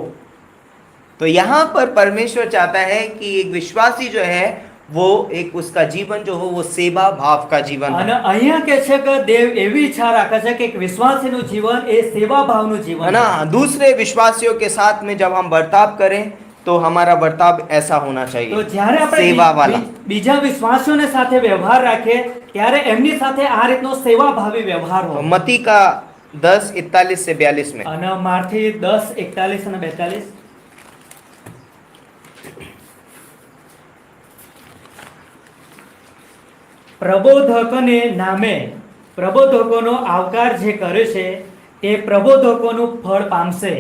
तो यहाँ पर परमेश्वर चाहता है कि एक विश्वासी जो है वो एक उसका जीवन जो हो वो सेवा भाव का जीवन हो। અને અહીંયા કહે છે કે દેવ એવી ઈચ્છા રાખે છે કે એક વિશ્વાસીનું જીવન એ સેવા ભાવનું है જીવન ना, છે। दूसरे विश्वासियों के साथ में जब हम बर्ताव करें तो हमारा बर्ताव ऐसा होना તો चाहिए, જ્યારે આપણે सेवा वाला। બીજા વિશ્વાસીઓને સાથે વ્યવહાર રાખીએ ત્યારે એમની સાથે આ રીતનો સેવાભાવી વ્યવહાર तो હોય। मती का 10:41 से 42 में, અને મારથી 10:41 અને 42। પ્રબોધકોને નામે પ્રબોધકોનો આવકાર જે કરે છે તે પ્રબોધકોનું ફળ પામશે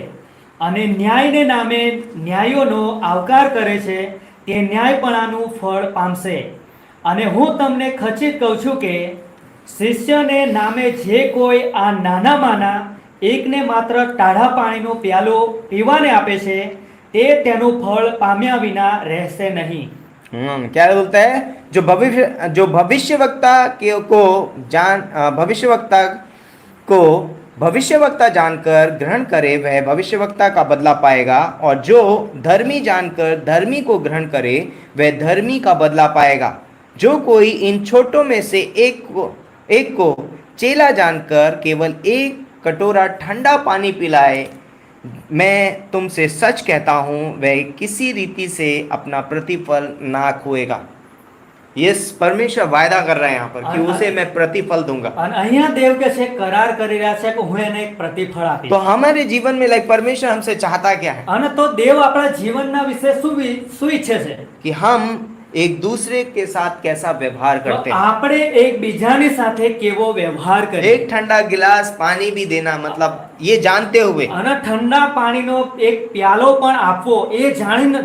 અને ન્યાયને નામે ન્યાયોનો આવકાર કરે છે તે ન્યાયપણાનું ફળ પામશે। અને હું તમને ખચિત કહું છું કે શિષ્યને નામે જે કોઈ આ નાનામાંના એકને માત્ર ટાઢા પાણીનો પ્યાલો પીવાને આપે છે તે તેનું ફળ પામ્યા વિના રહેશે નહીં। क्या बोलता है, जो भविष्यवक्ता को भविष्यवक्ता जानकर ग्रहण करे वह भविष्यवक्ता का बदला पाएगा, और जो धर्मी जानकर धर्मी को ग्रहण करे वह धर्मी का बदला पाएगा। जो कोई इन छोटों में से एक को चेला जानकर केवल एक कटोरा ठंडा पानी पिलाए, मैं तुमसे सच कहता हूँ वह किसी रीति से अपना प्रतिफल ना खोएगा। ये परमेश्वर वायदा कर रहे हैं यहाँ पर कि उसे मैं प्रतिफल दूंगा। અને અહીંયા દેવ કે છે करार કરી રહ્યા છે કે હું એને એક प्रतिफળ આપીશ। तो हमारे जीवन में लाइक परमेश्वर हमसे चाहता क्या है અને તો દેવ આપણા જીવનના વિશે શું ઈચ્છે છે कि हम एक दूसरे के साथ कैसा व्यवहार તો करते हैं। આપણે એકબીજાની સાથે કેવો વ્યવહાર કરીએ। एक ठंडा गिलास पानी भी देना, मतलब ये जानते हुए અને ठंडा पाણીનો એક પ્યાલો પણ આપવો એ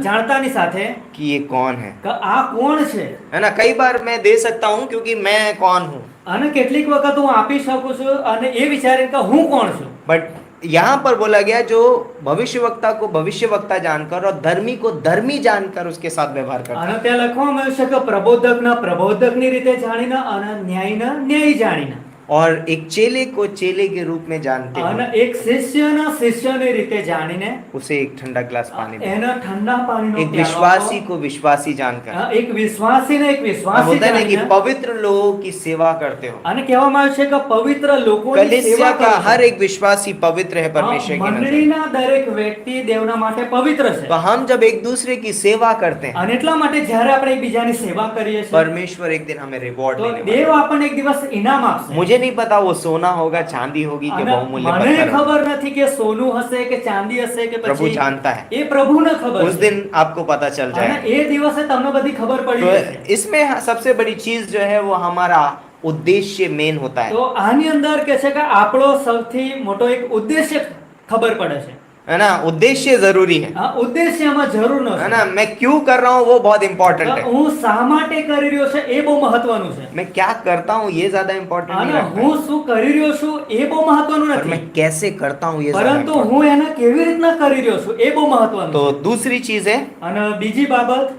જાણતાની સાથે कि ये कौन है કે આ કોણ છે। है ना। कई बार मैं दे सकता हूँ क्योंकि मैं कौन हूँ, અને કેટલીક વખત હું આપી શકું છું અને એ વિચારીને કે હું કોણ છું। बट यहाँ पर बोला गया जो भविष्यवक्ता को भविष्यवक्ता जानकर और धर्मी को धर्मी जानकर उसके साथ व्यवहार करता है। અને ત્યાં લખવામાં આવ્યું છે કે પ્રબોધકના પ્રબોધકની રીતે જાણીને અને ન્યાયના ન્યાય જાણીને और एक चेले को चेले के रूप में जानते અને हैं, એક શિષ્યના શિષ્યની રીતે જાણીને उसे एक ठंडा गिलास पानी दे। એના ठंडा पानीનો एक પ્યાલો विश्वासी આપો। को विश्वासी जानकर, એક વિશ્વાસીને એક अब વિશ્વાસી होता है ना कि જાણીને पवित्र लोगों की सेवा करते हो। અને કહેવામાં આવ્યું છે કે પવિત્ર લોકોની कलीसिया સેवा का કરો हर છો। एक विश्वासी पवित्र है परमेश्वर की नजर। મંડળીના દરેક વ્યક્તિ દેવના માટે પવિત્ર છે। तो हम जब एक दूसरे की सेवा करते हैं, અને એટલા માટે જ્યારે આપણે એકબીજાની સેવા કરીએ છીએ परमेश्वर एक दिन हमें रिवॉर्ड તો देने वाला દેવ આપણને એક દિવસ ઇનામ है। આપશે। मुझे नहीं पता वो सोना होगा, चांदी होगी कि અને बहुमूल्य મને पत्थर होगा। ખબર નથી કે સોનું હશે કે ચાંદી હશે કે प्रभु પછી जानता है, એ પ્રભુને ખબર उस છે। दिन आपको पता चल અને जाएगा। એ દિવસે તમને બધી ખબર પડી तो જશે। इसमें सबसे बड़ी चीज जो है वो हमारा उद्देश्य मेन होता है તો આની અંદર કે છે કે આપણો સૌથી મોટો એક ઉદ્દેશ્ય ખબર પડે છે। है ना। उद्देश्य जरूरी है ઉદ્દેશ્યમાં જરૂર है નથી। ना। मैं क्यों कर रहा हूँ वो बहुत इंपॉर्टेंट है, હું શા માટે કરી રહ્યો છે એ બહુ મહત્વનું છે। मैं क्या करता हूँ ये ज्यादा इंपॉर्टेंट नहीं અને लगता હું है, શું કરી રહ્યો છું એ બહુ મહત્વનું पर નથી, मैं कैसे करता हूँ ये ज्यादा પરંતુ important હું એને કેવી રીતના કરી રહ્યો છું એ બહુ है। મહત્વનું तो છે। दूसरी चीज है, અને બીજી બાબત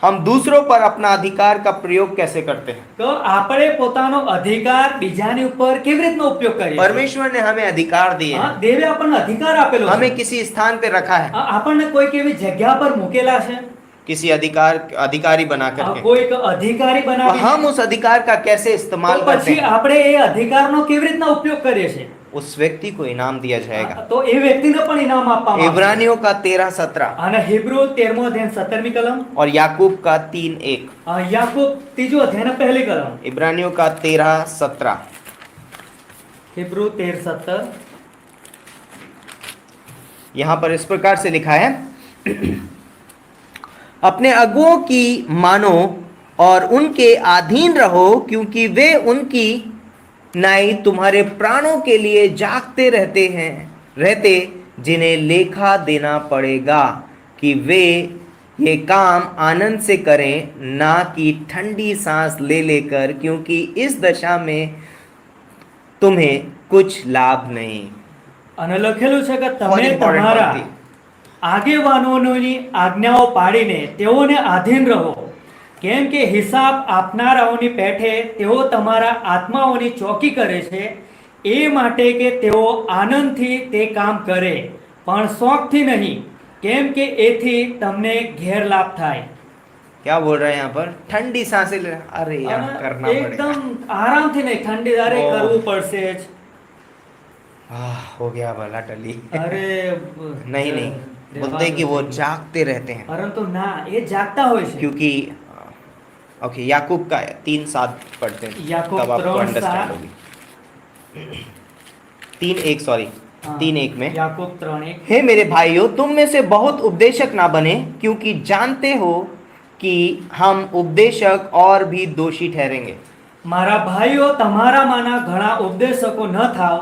हम दूसरों पर अपना अधिकार का प्रयोग कैसे करते हैं। તો આપણે પોતાનો અધિકાર બીજાની ઉપર કેવી રીતનો ઉપયોગ કરીએ છીએ। परमेश्वर ने हमें अधिकार दिए हैं, દેવે આપણને અધિકાર આપેલો છે। हमें किसी स्थान पे रखा है, આપણને કોઈક એવી જગ્યા પર મૂકેલા છે, किसी अधिकारी बना करके, કોઈક અધિકારી तो બનાવી। हम उस अधिकार का कैसे તો इस्तेमाल करते પછી हैं। આપણે એ અધિકારનો કેવી રીતના ઉપયોગ કરીએ છીએ। उस व्यक्ति को इनाम दिया जाएगा। તો એ વ્યક્તિને પણ ઇનામ આપવામાં આવશે. इब्रानियों का 13:17 અને હિબ્રુ 13મો અધ્યાય 17મી કલમ, और याकूब का 3:1। યાકૂબ 3જો અધ્યાયના પહેલી કલમ, इब्रानियों का 13:17 હિબ્રુ 13:17. यहाँ पर इस प्रकार से लिखा है, अपने अगुओं की मानो और उनके अधीन रहो, क्योंकि वे उनकी नाई तुम्हारे प्राणों के लिए जागते रहते जिन्हें लेखा देना पड़ेगा, कि वे ये काम आनंद से करें, ना कि ठंडी सांस ले लेकर, क्योंकि इस दशा में तुम्हें कुछ लाभ नहीं। અને લખેલું છે કે बहुत તમે important તમારા बात थी। આગેવાનોની આજ્ઞાઓ પાડીને તેઓને આધીન રહો, કેમ કે હિસાબ આપનારાઓની પેઠે તેઓ તમારા આત્માઓની ચોકી કરે છે, એ માટે કે તેઓ આનંદથી તે કામ કરે, પણ શોખથી નહીં, કેમ કે એથી તમને ગેરલાભ થાય. क्या बोल रहे हैं यहाँ पर? ठंडी सांसें ले, अरे यार અને करना पड़ेगा। એકદમ આરામથી નહીં, ઠંડી દારે ઓહ. કરવું પડશે જ. हो गया भला टली। અરે नहीं नहीं, बोलते हैं कि वो जागते रहते हैं, પરંતુ ना, એ જાગતા હોય છે. क्योंकि ओके याकूब का 3:7 पढ़ते हैं, याकूब तब आपको 3:7 अंडरस्टैंड होगी। 3:1 सॉरी, हाँ, 3:1 में, याकूब 3:1. हे मेरे भाइयों, तुम में से बहुत उपदेशक ना बने, क्योंकि जानते हो कि हम उपदेशक और भी दोषी ठहरेंगे। મારા ભાઈઓ, તમારામાંના ઘણા ઉપદેશકો ન થાઓ,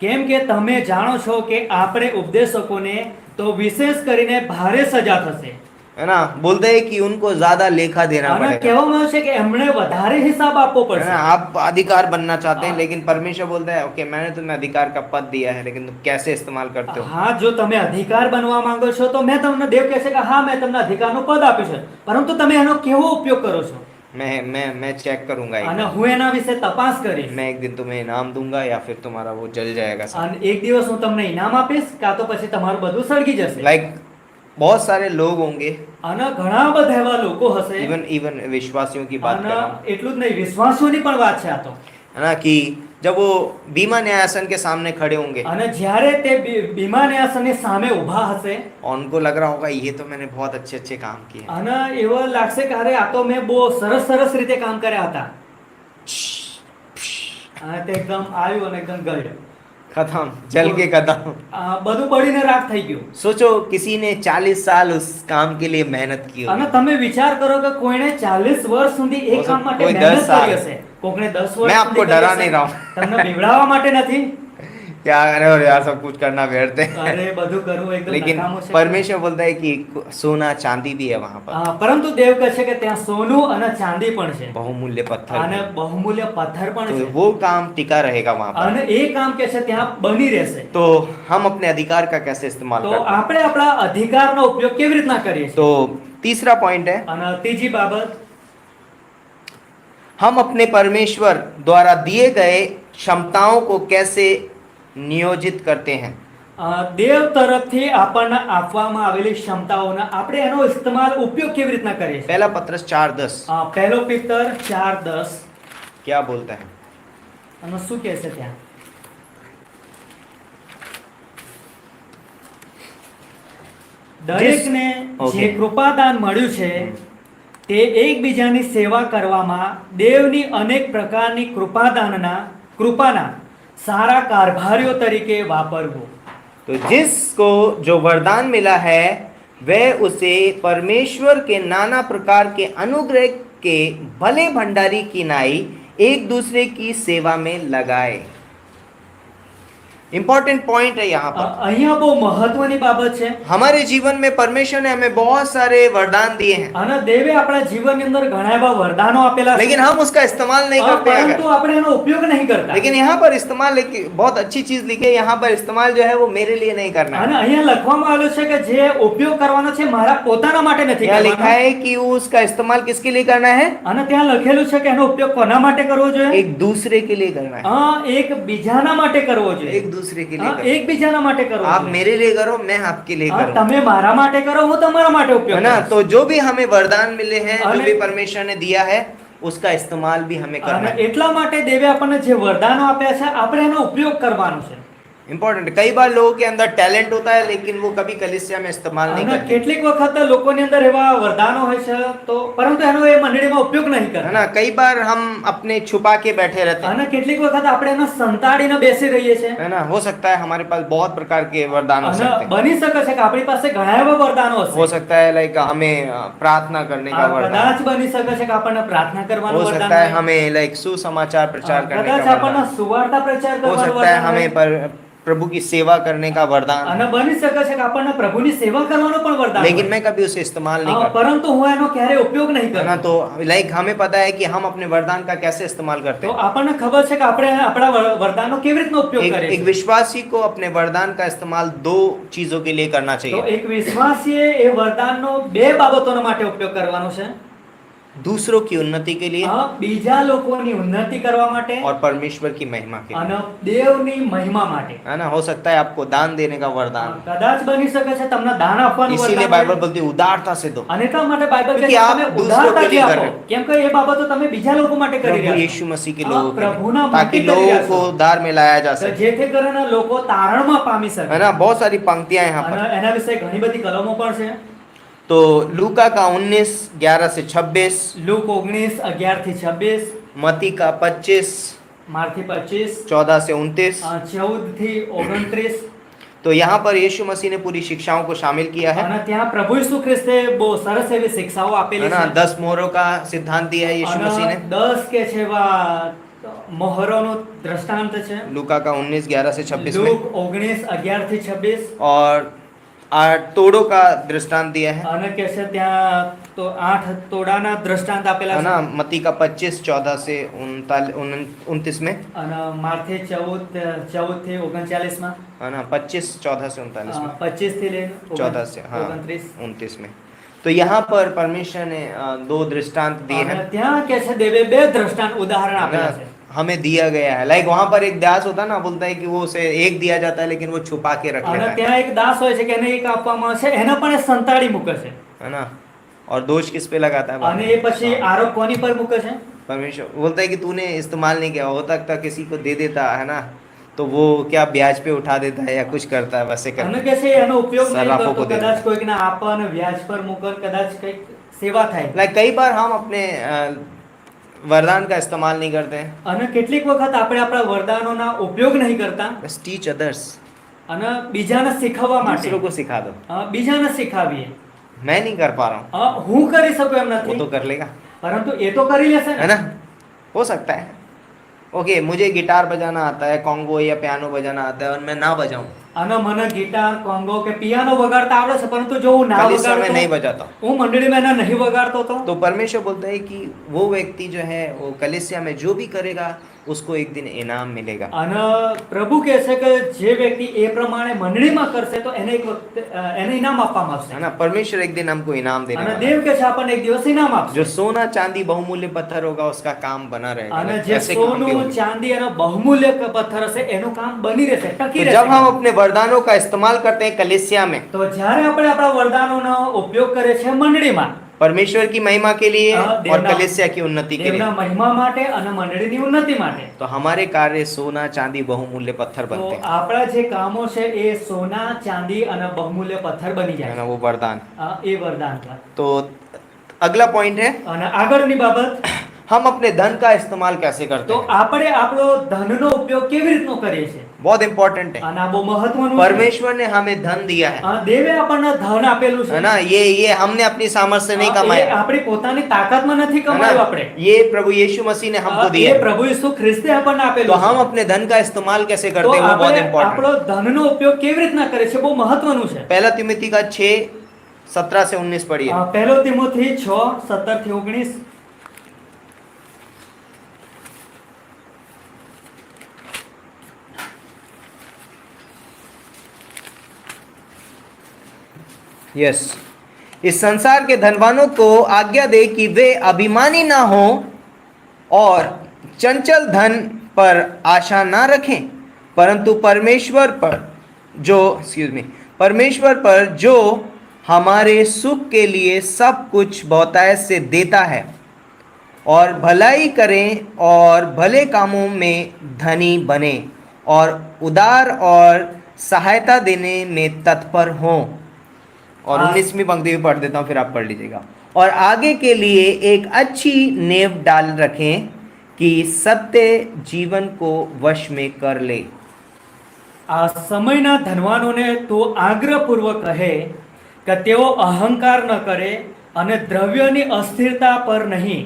કેમ કે તમે જાણો છો કે આપણે ઉપદેશકોને તો વિશેષ કરીને ભારે સજા થશે. है ना, बोलते हैं कि उनको ज्यादा लेखा देना અને पड़ेगा, કહેવામાં આવ્યું છે કે એમણે વધારે હિસાબ આપવો है પડશે. ना। आप अधिकार बनना चाहते हैं, हाँ। लेकिन परमेश्वर बोलता है ओके मैंने तुम्हें अधिकार का पद दिया है, लेकिन तुम कैसे इस्तेमाल करते हो। હા, જો તમે અધિકાર બનવા માંગો છો તો મેં તમને, દેવ કહે છે કે હા મેં તમને અધિકારનું પદ આપ્યું છે, પરંતુ તમે એનો કેવો ઉપયોગ કરો છો. मैं चेक करूंगा एक અને दिन। હું એના વિશે તપાસ કરીશ. मैं एक दिन तुम्हें इनाम दूंगा या फिर तुम्हारा वो जल जाएगा सब। અને એક દિવસ હું તમને ઇનામ આપીશ, કાં તો પછી તમારું બધું સળગી જશે. लाइक बहुत सारे लोग होंगे, અને ઘણા બધા એવા લોકો હશે, इवन विश्वासियों की बात कर અને रहा हूँ, એટલું જ નહીં, વિશ્વાસોની પણ વાત છે આ તો. है ना, कि जब वो बीमा न्यायासन के सामने खड़े होंगे અને જ્યારે તે બીમા ન્યાસની સામે ઊભા હશે, और उनको लग रहा होगा ये तो मैंने बहुत अच्छे अच्छे काम किए, અને એવો લાગશે કે અરે આ તો મેં બહુ સરસ સરસ રીતે કામ કર્યા હતા, અને તે એકદમ આવ્યું અને એકદમ ગયું, खत्म, जल के खत्म। બધું બળીને રાખ થઈ ગયું. सोचो किसी ने 40 साल उस काम के लिए मेहनत की અને होगी, તમે વિચાર કરો કે કોઈને 40 વર્ષ સુધી એ કોઈ કામ માટે 10 મહેનત સાલ. કરી હશે, કોકને 10 વર્ષ मैं आपको સુધી કરી डरा હશે. नहीं रहा हूँ। તમને બીવડાવવા માટે નથી. क्या अरे और यार सब कुछ करना व्यर्थ है। અરે બધું કરવું એકદમ लेकिन નકામું છે. परमेश्वर बोलता है कि सोना चांदी भी है वहां पर, પરંતુ દેવ કહે છે કે ત્યાં સોનું અને ચાંદી પણ છે, बहुमूल्य पत्थर અને है। બહુમૂલ્ય પથ્થર પણ तो છે, वो काम टिका रहेगा वहां पर। અને એ કામ કે છે ત્યાં બની રહેશે. तो हम अपने अधिकार का कैसे इस्तेमाल તો करते हैं? આપણે આપણા અધિકારનો ઉપયોગ કેવી રીતના કરીએ છીએ? तो तीसरा पॉइंट है, અને ત્રીજી બાબત, हम अपने परमेश्वर द्वारा दिए गए क्षमताओं को कैसे नियोजित करते हैं। દેવ તરફથી આપણને આપવામાં આવેલી ક્ષમતાઓના આપણે એનો ઇસ્તેમાલ ઉપયોગ કેવી રીતના કરીએ છીએ? पहला पत्रस 4:10 પહેલો પિત્તર 4:10 क्या बोलता है? અને શું કહે છે ત્યાં? દરેકને ઓકે. જે કૃપાદાન મળ્યું છે તે એકબીજાની સેવા કરવામાં દેવની અનેક પ્રકારની કૃપાના સારા કારભારીઓ તરીકે વાપરવું. तो जिसको जो वरदान मिला है वह उसे परमेश्वर के नाना प्रकार के अनुग्रह के भले भंडारी की नाई एक दूसरे की सेवा में लगाए। इंपॉर्टेंट पॉइंट है यहाँ पर। અહીંયા બહુ મહત્વની બાબત છે. हमारे जीवन में परमेश्वर ने हमें बहुत सारे वरदान दिए हैं, અને દેવે આપણા જીવનની અંદર ઘણા એવા વરદાનો આપેલા છે, लेकिन हम उसका इस्तेमाल नहीं करते हैं પરંતુ अगर। આપણે એનો ઉપયોગ नहीं करता. लेकिन यहाँ पर इस्तेमाल बहुत अच्छी चीज लिखी है, यहाँ पर इस्तेमाल जो है वो मेरे लिए नहीं करना है। અને અહીંયા લખવામાં આવેલું છે કે જે ઉપયોગ કરવાનો છે મારા પોતાના માટે નથી यहाँ लिखा કરવાનો. है कि वो उसका इस्तेमाल किसके लिए करना है? અને ત્યાં લખેલું છે કે એનો ઉપયોગ કોના માટે કરવો જોઈએ? एक दूसरे के लिए करना है, એક બીજાના માટે કરવો જોઈએ. एक दूसरे के लिए હા, करना है। એકબીજાના માટે કરવો आप જોઈએ. मेरे लिए करो, मैं आपके लिए હા, करूँ, તમે મારા માટે કરો, હું તમારા માટે है ઉપયોગ ना। કરીશ. तो जो भी हमें वरदान मिले हैं, जो अने- भी परमेश्वर ने दिया है, उसका इस्तेमाल भी हमें करना અને है। એટલા માટે દેવે આપણને જે વરદાનો આપ્યા છે આપણે એનો ઉપયોગ કરવાનો છે। इंपॉर्टेंट, कई बार लोगों के अंदर टैलेंट होता है लेकिन वो कभी कलीसिया में इस्तेमाल नहीं અને करते, કેટલીક વખત લોકોની અંદર એવા વરદાનો હોય છે તો પરંતુ એનો એ મંડળીમાં ઉપયોગ નહીં है કરતા। ना। कई बार हम अपने छुपा के बैठे रहते हैं, અને કેટલીક વખત આપણે એનો સંતાડીને બેસી રહીએ છીએ। है ना। हो सकता है हमारे पास बहुत प्रकार के वरदान हो અને सकते हैं। બની શકે છે કે આપણી પાસે ઘણા એવા વરદાનો हो હશે। सकता है लाइक हमें प्रार्थना करने का वरदान, કદાચ બની શકે છે કે આપણને પ્રાર્થના કરવાનું हो વરદાન सकता है હોય। हमें लाइक सुसमाचार प्रचार करने કદાચ का આપણને वरदान, સુવાર્તા પ્રચાર हो કરવાનું सकता है વરદાન हमें હોય। प्रभु की सेवा करने का वरदान, અને બની શકે છે કે આપણને પ્રભુની સેવા કરવાનો પણ વરદાન लेकिन હોય। मैं कभी उसे इस्तेमाल नहीं करता, પરંતુ હું એનો ક્યારે ઉપયોગ નહીં है ना। કરતો। तो लाइक हमें पता है कि हम अपने वरदान का कैसे इस्तेमाल करते તો हैं। આપણને ખબર છે કે આપણે આપણા વરદાનનો કેવી રીતનો ઉપયોગ કરીએ एक છીએ। विश्वासी को अपने वरदान का इस्तेमाल दो चीजों के लिए करना તો चाहिए। એક વિશ્વાસીએ એ વરદાનનો બે બાબતોના માટે ઉપયોગ કરવાનો છે। दूसरों की उन्नति के लिए બીજા લોકોની ઉન્નતિ કરવા માટે और परमेश्वर की महिमा के लिए, અને દેવની મહિમા માટે। है ना। हो सकता है आपको दान देने का वरदान, કદાચ બની શકે છે તમને દાન આપવાનું इसीलिए વરદાન बाइबल હોય। बोलती है उदारता से दो। અને એટલા માટે બાઇબલ કહે क्योंकि છે आप તમે दूसरों के ઉદારતાથી लिए कर આપો, रहे हो। કેમ કે એ બાબતો તમે બીજા લોકો માટે કરી प्रभु રહ્યા यीशु છો। मसीह के लोगों के लिए, પ્રભુના ताकि માટે કરી लोगों રહ્યા को છો। उद्धार में लाया जा તો सके, જેથી કરીને લોકો તારણમાં પામી है શકે। ना। बहुत सारी पंक्तियां यहाँ અને पर। એના વિશે ઘણી બધી કલમો પણ છે। तो लूका का 19:11 से 26, લૂક 19:11-26, मती का 25 માર્થી 25, 14 से 29। 14-29। तो यहाँ पर यीशु मसीह ने पूरी शिक्षाओं को शामिल किया है, અને ત્યાં પ્રભુ ઈસુ ખ્રિસ્તે બહુ સરસ એવી શિક્ષાઓ है આપેલી ना। છે। 10 मोहरों का सिद्धांत दिया है यीशु मसीह અને ने। 10 કે છે એવા મોહરોનો દ્રષ્ટાંત છે। लूका का 19:11 से 26 में, લૂક 19:11-26। और 8 तोड़ों का दृष्टांत दिया है, અને કે છે ત્યાં તો 8 તોડાના દ્રષ્ટાંત આપેલા है છે। ना। मती का 25:14 से 29 में, અને માર્થે 14-39 માં, है ना। 25:14 से 39 में, 25 થી લઈને 14 से, हाँ, 29। 29 में। तो यहाँ पर परमेश्वर ने 2 दृष्टांत दिए અને हैं, ત્યાં કે છે દેવે બે દ્રષ્ટાંત ઉદાહરણ है આપેલા ना। છે। हमें दिया गया है, लाइक वहां पर एक दास होता है ना, बोलता है कि वो उसे एक दिया जाता है लेकिन वो छुपा के रख અને लेता ત્યાં એક દાસ હોય છે કે એને એક આપવામાં આવે છે, એને પણ એ સંતાડી મૂકે છે। है ना। और दोष किस पे लगाता है बाद અને में? એ પછી આરોપ કોની પર મૂકે છે? परमेश्वर बोलता है कि तूने इस्तेमाल नहीं किया, होता था किसी को दे देता है ना, तो वो क्या ब्याज पे उठा देता है या कुछ करता है, वैसे અને करता કે છે એનો ઉપયોગ નહીં સલાહો કરતો, को दे કદાચ देता। કોઈકને આપવાને વ્યાજ પર મૂકે, કદાચ કંઈક સેવા થાય। लाइक कई बार हम अपने वरदान का इस्तेमाल नहीं करते हैं। અને કેટલીક વખત આપણે આપણા વરદાનોના ઉપયોગ નહીં કરતા बस टीच अदर्स, અને બીજાને શીખવવા માટે दूसरों को सिखा दो। બીજાને શીખવીએ। मैं नहीं कर पा रहा हूँ, હું કરી શકું એમ वो નથી, तो कर लेगा, પરંતુ એ તો કરી લેશે है ને। ना। हो सकता है ओके, मुझे गिटार बजाना आता है, कॉन्गो या पियानो बजाना आता है, और मैं ना बजाऊं, અને મને ગિટાર, કોંગો કે પિયાનો વગાડતા આવડે છે, પરંતુ જો હું ના कलीसिया में વગાડતો, नहीं बजाता, હું મંડળીમાં એને નહીં વગાડતો तो परमेश्वर बोलता है कि वो व्यक्ति जो है वो कलीसिया में जो भी करेगा उसको एक दिन इनाम मिलेगा। અને પ્રભુ કહે છે કે જે વ્યક્તિ એ પ્રમાણે મંડળીમાં કરશે તો એને એક વખત એને ઇનામ આપવામાં આવશે। है ना। परमेश्वर एक दिन हमको इनाम देने અને वाला है। દેવ કહે છે આપણને એક દિવસ ઇનામ આપશે। जो सोना चांदी बहुमूल्य पत्थर होगा उसका काम बना रहेगा, અને like જે ऐसे काम भी સોનું, होंगे। ચાંદી અને બહુમૂલ્ય પથ્થર હશે એનું કામ બની રહેશે, ટકી तो जब हम રહેશે। अपने वरदानों का इस्तेमाल करते हैं कलीसिया में, તો જ્યારે આપણે આપણા वरदानोનો ઉપયોગ કરીએ છીએ મંડળીમાં, परमेश्वर की महिमा के लिए हाँ, और देवना- कलीसिया की उन्नति के દેવના लिए, મહિમા માટે અને મંડળીની ઉન્નતિ માટે, तो हमारे कार्य सोना चांदी बहुमूल्य पत्थर તો बनते हैं, આપણા જે કામો છે એ સોના, ચાંદી અને બહુમૂલ્ય પથ્થર બની है જાય ना, છે। वो वरदान। એ વરદાન છે। तो अगला पॉइंट है, અને આગળની બાબત, हम अपने धन का इस्तेमाल कैसे करते તો हैं। આપણે આપણો ધનનો ઉપયોગ કેવી રીતનો કરીએ છીએ? बहुत इंपॉर्टेंट है। અને આ બહુ મહત્વનું છે। परमेश्वर ने हमें धन दिया है, દેવે આપણને ધન આપેલું છે, है ना। ये हमने अपनी सामर्थ्य से नहीं એ कमाया, આપણી પોતાની તાકાતમાં નથી है કમાયું ना। આપણે, ये प्रभु यीशु मसीह ने हमको એ दिया है। પ્રભુ ઈસુ ખ્રિસ્તે આપણને तो આપેલું हम છે। अपने धन का इस्तेमाल कैसे તો करते हैं वो बहुत આપણે इंपॉर्टेंट આપણો ધનનો ઉપયોગ કેવી રીતના કરીએ છીએ, બહુ મહત્વનું છે। है। पहला तिमोथी का 6:17 से 19 पढ़िए। પહેલો તિમોથી 6:17-19। यस। इस संसार के धनवानों को आज्ञा दे कि वे अभिमानी ना हो और चंचल धन पर आशा ना रखें, परंतु परमेश्वर पर जो हमारे सुख के लिए सब कुछ बहुतायत से देता है, और भलाई करें और भले कामों में धनी बने और उदार और सहायता देने में तत्पर हों। और हाँ। 19वीं पंक्ति भी पढ़ देता हूँ, फिर आप पढ़ लीजिएगा। और आगे के लिए एक अच्छी नींव डाल रखें कि सत्य जीवन को वश में कर ले। આ સમયના ધનવાનોને તું આગ્રહપૂર્વક કહે કે તેઓ અહંકાર ન કરે અને દ્રવ્યની અસ્થિરતા પર નહીં,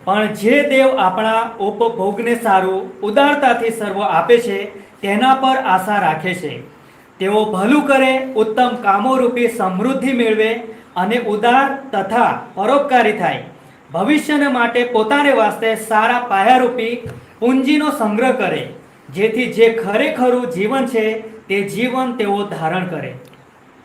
પણ જે દેવ આપણા ઉપભોગને સારું ઉદારતાથી સર્વ આપે છે તેના પર આશા રાખે છે, તેઓ ભલું કરે, ઉત્તમ કામોરૂપી સમૃદ્ધિ મેળવે અને ઉદાર તથા પરોપકારી થાય, ભવિષ્યને માટે પોતાને વાસ્તે સારા પાયારૂપી પૂંજીનો સંગ્રહ કરે, જેથી જે ખરેખરું જીવન છે તે જીવન તેઓ ધારણ કરે.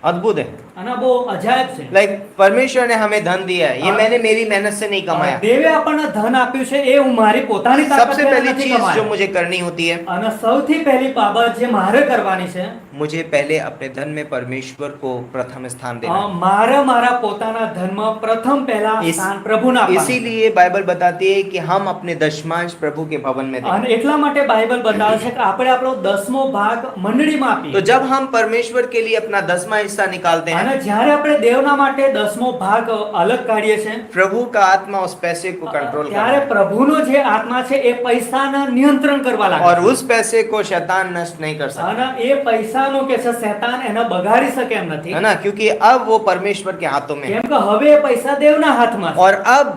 अद्भुत है। અને આ બહુ અજાયબ છે. लाइक परमेश्वर ने हमें धन दिया है, ये हाँ। मैंने मेरी मेहनत से नहीं कमाया। દેવે આપણને ધન આપ્યું છે એ હું મારી પોતાની તાકાત सबसे દ્વારા पहली નથી चीज जो કમાયો. मुझे करनी होती है, અને સૌથી પહેલી બાબત જે મારે કરવાની છે, मुझे पहले अपने धन में परमेश्वर को प्रथम स्थान देना है। મારે મારા પોતાના ધનમાં પ્રથમ પહેલા इस- સ્થાન પ્રભુને આપવાનું. इसीलिए बाइबल बताती है कि हम अपने दशमांश प्रभु के भवन में दें। અને એટલા માટે બાઇબલ બતાવે છે કે આપણે આપણો 10મો ભાગ મંડળીમાં આપીએ. तो जब हम परमेश्वर के लिए अपना 10वां हिस्सा निकालते हैं, અને જ્યારે આપણે દેવના માટે 10મો ભાગ અલગ કાઢીએ છીએ, प्रभु का आत्मा उस पैसे को कंट्रोल ત્યારે करता પ્રભુનો જે આત્મા છે એ પૈસાના નિયંત્રણ કરવા है લાગે और છે. उस पैसे को शैतान नष्ट नहीं कर सकता, અને એ પૈસાનો કે છે શૈતાન એને બગાડી શકે એમ નથી, है ना, क्योंकि अब वो परमेश्वर के हाथों में है કેમ કે હવે એ પૈસા દેવના હાથમાં છે. और अब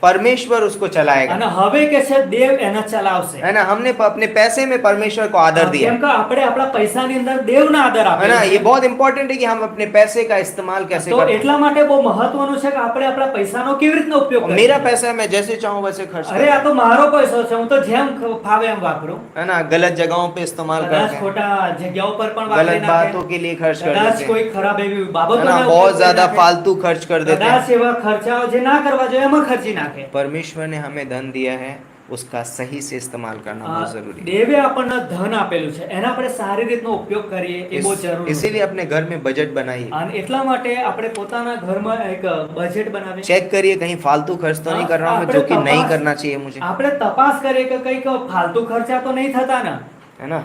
परमेश्वर उसको चलाएगा, અને હવે કે છે દેવ એને ચલાવશે. है ना। हमने अपने पैसे में परमेश्वर को आदर दिया, કેમ કે આપણે આપણા પૈસાની અંદર દેવના આદર है ना। આપ્યો ये છે. बहुत इंपॉर्टेंट है कि हम अपने पैसे का इस्तेमाल कैसे તો करते हैं। એટલા માટે બહુ મહત્વનું છે કે આપણે આપણા પૈસાનો કેવી રીતનો ઉપયોગ और કરીએ. मेरा पैसा मैं जैसे चाहूँ वैसे खर्च અરે करता આ તો મારો પૈસો છે, હું તો જેમ ફાવે એમ વાપરું. हूँ, है ना। गलत जगहों पे इस्तेमाल કદાચ करते हैं, ખોટા જગ્યાઓ પર પણ વાપરી गलत નાખે. बातों के लिए खर्च कर કદાચ देते કોઈ हैं, ખરાબ એવી है બાબતોના ना। ઉપયોગ बहुत કરી ज्यादा નાખે. फालतू खर्च कर देते हैं। કદાચ એવા ખર્ચાઓ જે ના કરવા જોઈએ એમાં ખર્ચી નાખે. परमेश्वर ने हमें धन दिया है, उसका सही से इस्तेमाल करना बहुत जरूरी है। દેવે આપણને ધન આપેલું છે, એના આપણે સારી રીતનો ઉપયોગ કરીએ એ બહુ જરૂરી છે. इसीलिए अपने घर में बजट बनाइए, અને એટલા માટે આપણે પોતાના ઘરમાં એક બજેટ બનાવીએ. चेक करिए कहीं फालतू खर्च तो नहीं कर रहा हूँ मैं, जो कि नहीं करना चाहिए मुझे, આપણે તપાસ કરીએ કે કંઈક ફાલતુ ખર્ચા તો નહીં થતા ને. है ना।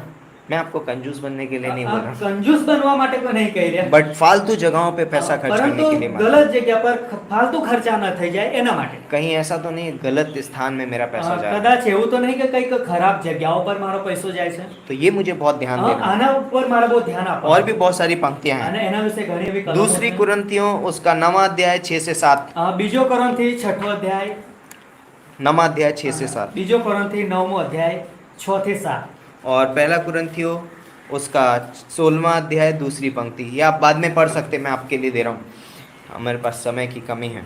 मैं आपको कंजूस बनने के लिए नहीं बोल रहा, કંજૂસ બનવા માટે કોઈ નહીં કહી રહ્યા, बट फालतू जगहों पे पैसा खर्च करने પરંતુ के लिए मत। ગલત જગ્યા પર ફાલતુ ખર્ચા ન થઈ જાય એના માટે. कहीं ऐसा तो नहीं गलत स्थान में मेरा पैसा जा रहा है, કદાચ એવું તો નહીં કે કંઈક ખરાબ જગ્યાઓ પર મારો પૈસો જાય છે. तो ये मुझे बहुत ध्यान देना है। આના ઉપર મારે બહુ ધ્યાન और આપવાનું. भी बहुत सारी पंक्तियां हैं। અને એના વિશે ઘણી એવી કલમો दूसरी છે. कुरिन्थियों उसका 9वां अध्याय 6 से 7, બીજો કોરિન્થી 6ઠો અધ્યાય, 9वां अध्याय 6 से 7, બીજો કોરિન્થી 9મો અધ્યાય 6 થી 7. और पहला कुरिन्थियों उसका 16वां अध्याय दूसरी पंक्ति। ये आप बाद में पढ़ सकते हैं, मैं आपके लिए दे रहा हूँ, हमारे पास समय की कमी है।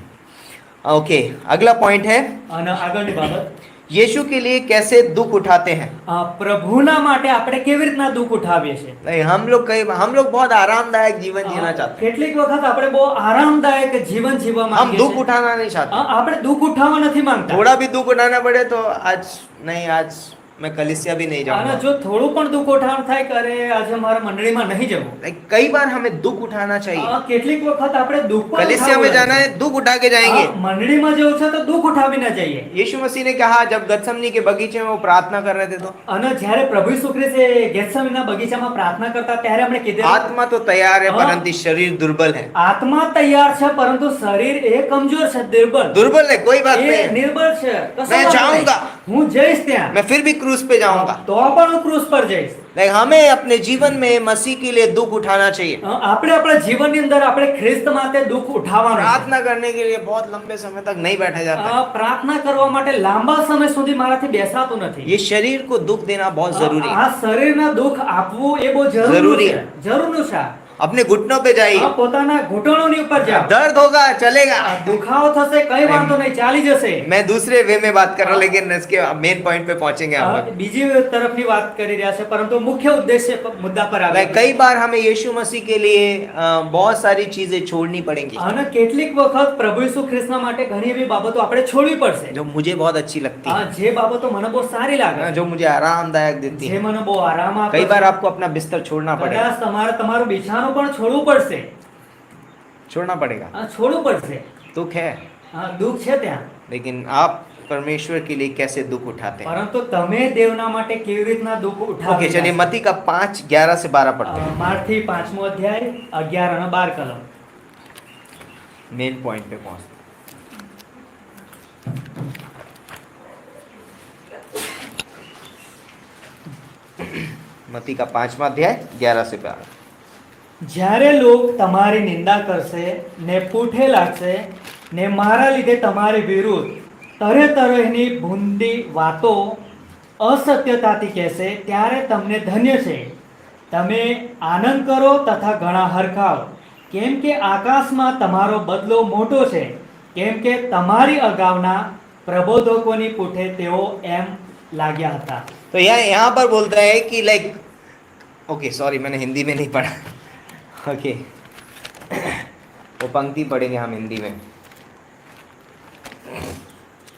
ओके, अगला पॉइंट है અને આગળની બાબત, यीशु के लिए कैसे दुख उठाते हैं। પ્રભુના માટે આપણે કેવી રીતના દુઃખ ઉઠાવીએ છીએ. नहीं, हम लोग बहुत आरामदायक जीवन जीना चाहते કેટલીક વખત આપણે બહુ આરામદાયક જીવન જીવવા हैं, हम માંગીએ दुख છીએ. उठाना नहीं चाहते। આપણે દુઃખ ઉઠાવવા નથી માંગતા. थोड़ा भी दुख उठाना पड़े तो आज नहीं, आज मैं कलिसिया भी नहीं અને जाऊंगा। જો થોડું પણ દુઃખ ઉઠાવણ થાય કે અરે આજે મારા મંડળીમાં નહીં જવું. Like, कई बार हमें दुख उठाना चाहिए। કેટલીક વખત આપણે દુઃખ પણ कलिसिया में ઉઠાવવું जाना જોઈએ. है, दुख उठा के जाएंगे। મંડળીમાં જવું છે તો દુઃખ ઉઠાવીને જઈએ. यीशु मसीह ने कहा जब गत्समनी के बगीचे में वो प्रार्थना कर रहे थे तो અને જ્યારે પ્રભુ ઈસુ ખ્રિસ્તે ગેથસેમનીના બગીચામાં પ્રાર્થના કરતા ત્યારે આપણે કીધું आत्मा तो तैयार है हाँ। परंतु शरीर दुर्बल है। આત્મા તૈયાર છે પરંતુ શરીર એ કમજોર છે, નિર્બળ. दुर्बल है, कोई बात એ नहीं है। નિર્બળ છે. કશો मैं વાંધો જાઉંગા. નહીં. હું જઈશ ત્યાં. मैं फिर भी क्रूस पे जाऊंगा। તો પણ હું ક્રૂસ પર જઈશ. Like, हमें अपने जीवन में मसीह के लिए दुख उठाना चाहिए। આપણે આપણા જીવનની અંદર આપણે ખ્રિસ્ત માટે દુઃખ ઉઠાવવાનું છે. प्रार्थना करने के लिए बहुत लंबे समय तक नहीं बैठा जाता है। પ્રાર્થના કરવા માટે લાંબા સમય સુધી મારાથી બેસાતું નથી. ये शरीर को दुख देना बहुत जरूरी है। આ શરીરના દુઃખ આપવું એ બહુ જરૂરી જરૂરી है। છે. જરૂરનું છે. अपने घुटनों पे जाइए, પોતાના ઘૂંટણોની ઉપર જાઓ. दर्द होगा चलेगा। દુખાવો થશે કઈ વાંધો નહીં, ચાલી જશે. मैं दूसरे वे में बात कर रहा हूँ, लेकिन इसके मेन पॉइंट पे पहुंचेंगे हम लोग। બીજી તરફની વાત કરી રહ્યા છે, પરંતુ મુખ્ય ઉદ્દેશ્ય મુદ્દા પર આવે. Like, कई बार हमें यीशु मसीह के लिए बहुत सारी चीजें छोड़नी पड़ेंगी અને કેટલીક વખત પ્રભુ ઈસુ ખ્રિસ્તના માટે ઘણી એવી બાબતો આપણે છોડવી પડશે. जो मुझे बहुत अच्छी लगती है, જે બાબતો મને બહુ સારી લાગે, जो मुझे आरामदायक देती જે है। મને બહુ આરામ આપે कई છે. बार आपको अपना बिस्तर छोड़ना पड़ेगा, કદાચ તમારે તમારું બિછાનું પણ છોડવું પડશે. छोड़ना पड़ेगा। છોડવું પડશે. दुख है, દુઃખ છે ત્યાં. लेकिन आप परमेश्वर के लिए कैसे दुख उठाते हैं। પરંતુ તમે દેવના માટે કેવી રીતના દુઃખ ओके ઉઠાવી चलिए રહ્યા છો? मत्ती का 5:11 से 12 पढ़ते हैं। માર્કથી 5મો અધ્યાય 11 અને 12 કલમ। मेन पॉइंट पे पहुंचते हैं। मत्ती का 5वां अध्याय 11 से 12। જ્યારે લોક તમારી નિંદા કરશે ને પૂઠે લાગશે ને મારા લીધે તમારી વિરુદ્ધ તરે તરહની ભૂંડી વાતો અસત્યતાથી કહેશે ત્યારે તમને ધન્ય છે। તમે આનંદ કરો તથા ઘણા હરખાવ, કેમ કે આકાશમાં તમારો બદલો મોટો છે, કેમ કે તમારી અગાઉના પ્રબોધકોની પૂઠે તેઓ એમ लाग्या હતા। तो यहाँ पर बोलता है कि लाइक ओके सॉरी मैंने हिंदी में नहीं पढ़ा। ओके वो पंक्ति पढ़ेंगे हम हिंदी में।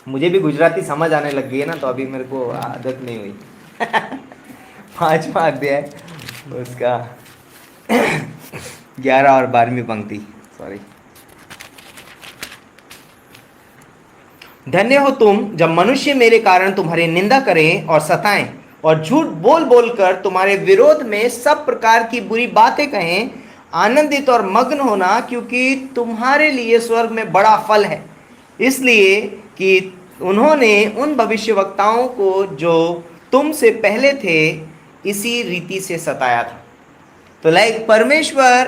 मुझे भी गुजराती समझ आने लग गई है ना, तो अभी मेरे को आदत नहीं हुई। 5वां अध्याय उसका 11 और 12वीं पंक्ति, सॉरी। धन्य हो तुम जब मनुष्य मेरे कारण तुम्हारी निंदा करें और सताएं और झूठ बोल बोल कर तुम्हारे विरोध में सब प्रकार की बुरी बातें कहें। आनंदित और मग्न होना, क्योंकि तुम्हारे लिए स्वर्ग में बड़ा फल है, इसलिए कि उन्होंने उन भविष्यवक्ताओं को जो तुमसे पहले थे इसी रीति से सताया था। तो लाइक परमेश्वर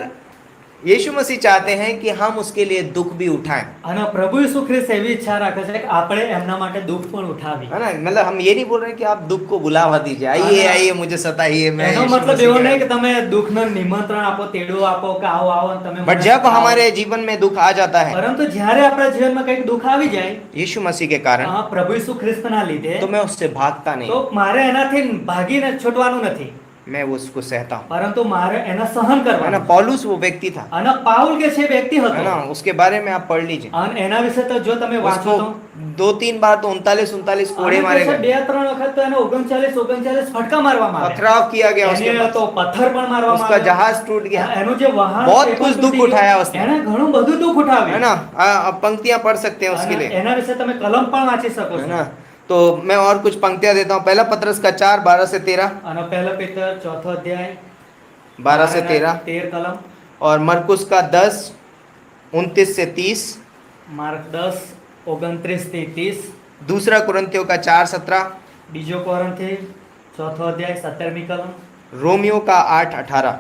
यीशु मसीह चाहते हैं कि हम उसके लिए दुख भी उठाएं, અને પ્રભુ ઈસુ ખ્રિસ્ત એવી ઈચ્છા રાખે છે કે આપણે એમના માટે दुख પણ उठावी। है ना। मतलब हम ये नहीं बोल रहे कि आप दुख को बुलावा दीजिए, आइए आइए मुझे सताइए, मैं એનો यीशु મતલબ मसीह એવો के- નહીં કે તમે દુઃખનો નિમંત્રણ આપો, તેડો આપો કે આવો આવો અને તમે बट મને जब સતાવો। हमारे जीवन में दुख आ जाता है પરંતુ જ્યારે આપણા જીવનમાં કંઈક દુઃખ આવી જાય यीशु मसीह के कारण, પ્રભુ ઈસુ ખ્રિસ્તના લીધે, तो मैं उससे भागता नहीं, તો મારે એનાથી ભાગીને છૂટવાનું નથી, मैं उसको सहता हूँ। પરંતુ મારે એને સહન है ना। કરવાનું। पौलुस वो व्यक्ति था, અને પાઉલ કે છે વ્યક્તિ है હતો, ना, उसके बारे में आप पढ़ लीजिए। અને એના વિશે તો જો તમે વાંચો उसको તો 2-3 बार तो 39 कोड़े અને मारे કહે છે गए, 2-3 वखत તો એને 39 ફટકા મારવામાં આવ્યા। पथराव किया गया उसके એને पास, તો પથ્થર પણ મારવામાં उसका આવ્યો। जहाज टूट गया, એનું જે વહાણ बहुत છે એ પણ कुछ दुख તૂટી ગયું। उठाया उसने। એણે ઘણું બધું દુઃખ है ઉઠાવ્યું। ना। आप पंक्तियां पढ़ सकते हैं उसके અને लिए, એના વિશે તમે કલમ પણ વાંચી શકો है છો। ना। तो मैं और कुछ पंक्तियां देता हूँ। पहला पत्रस का 4:12 से 13, અને પહેલો પેતર 4થો અધ્યાય 12 से 13, 13 કલમ, और मरकुस का 10:29 से 30, માર્ક 10 29 થી 30, दूसरा कुरिन्थियों का 4:17, બીજો કોરિન્થી 4થો અધ્યાય 17મી કલમ, रोमियो का 8:18।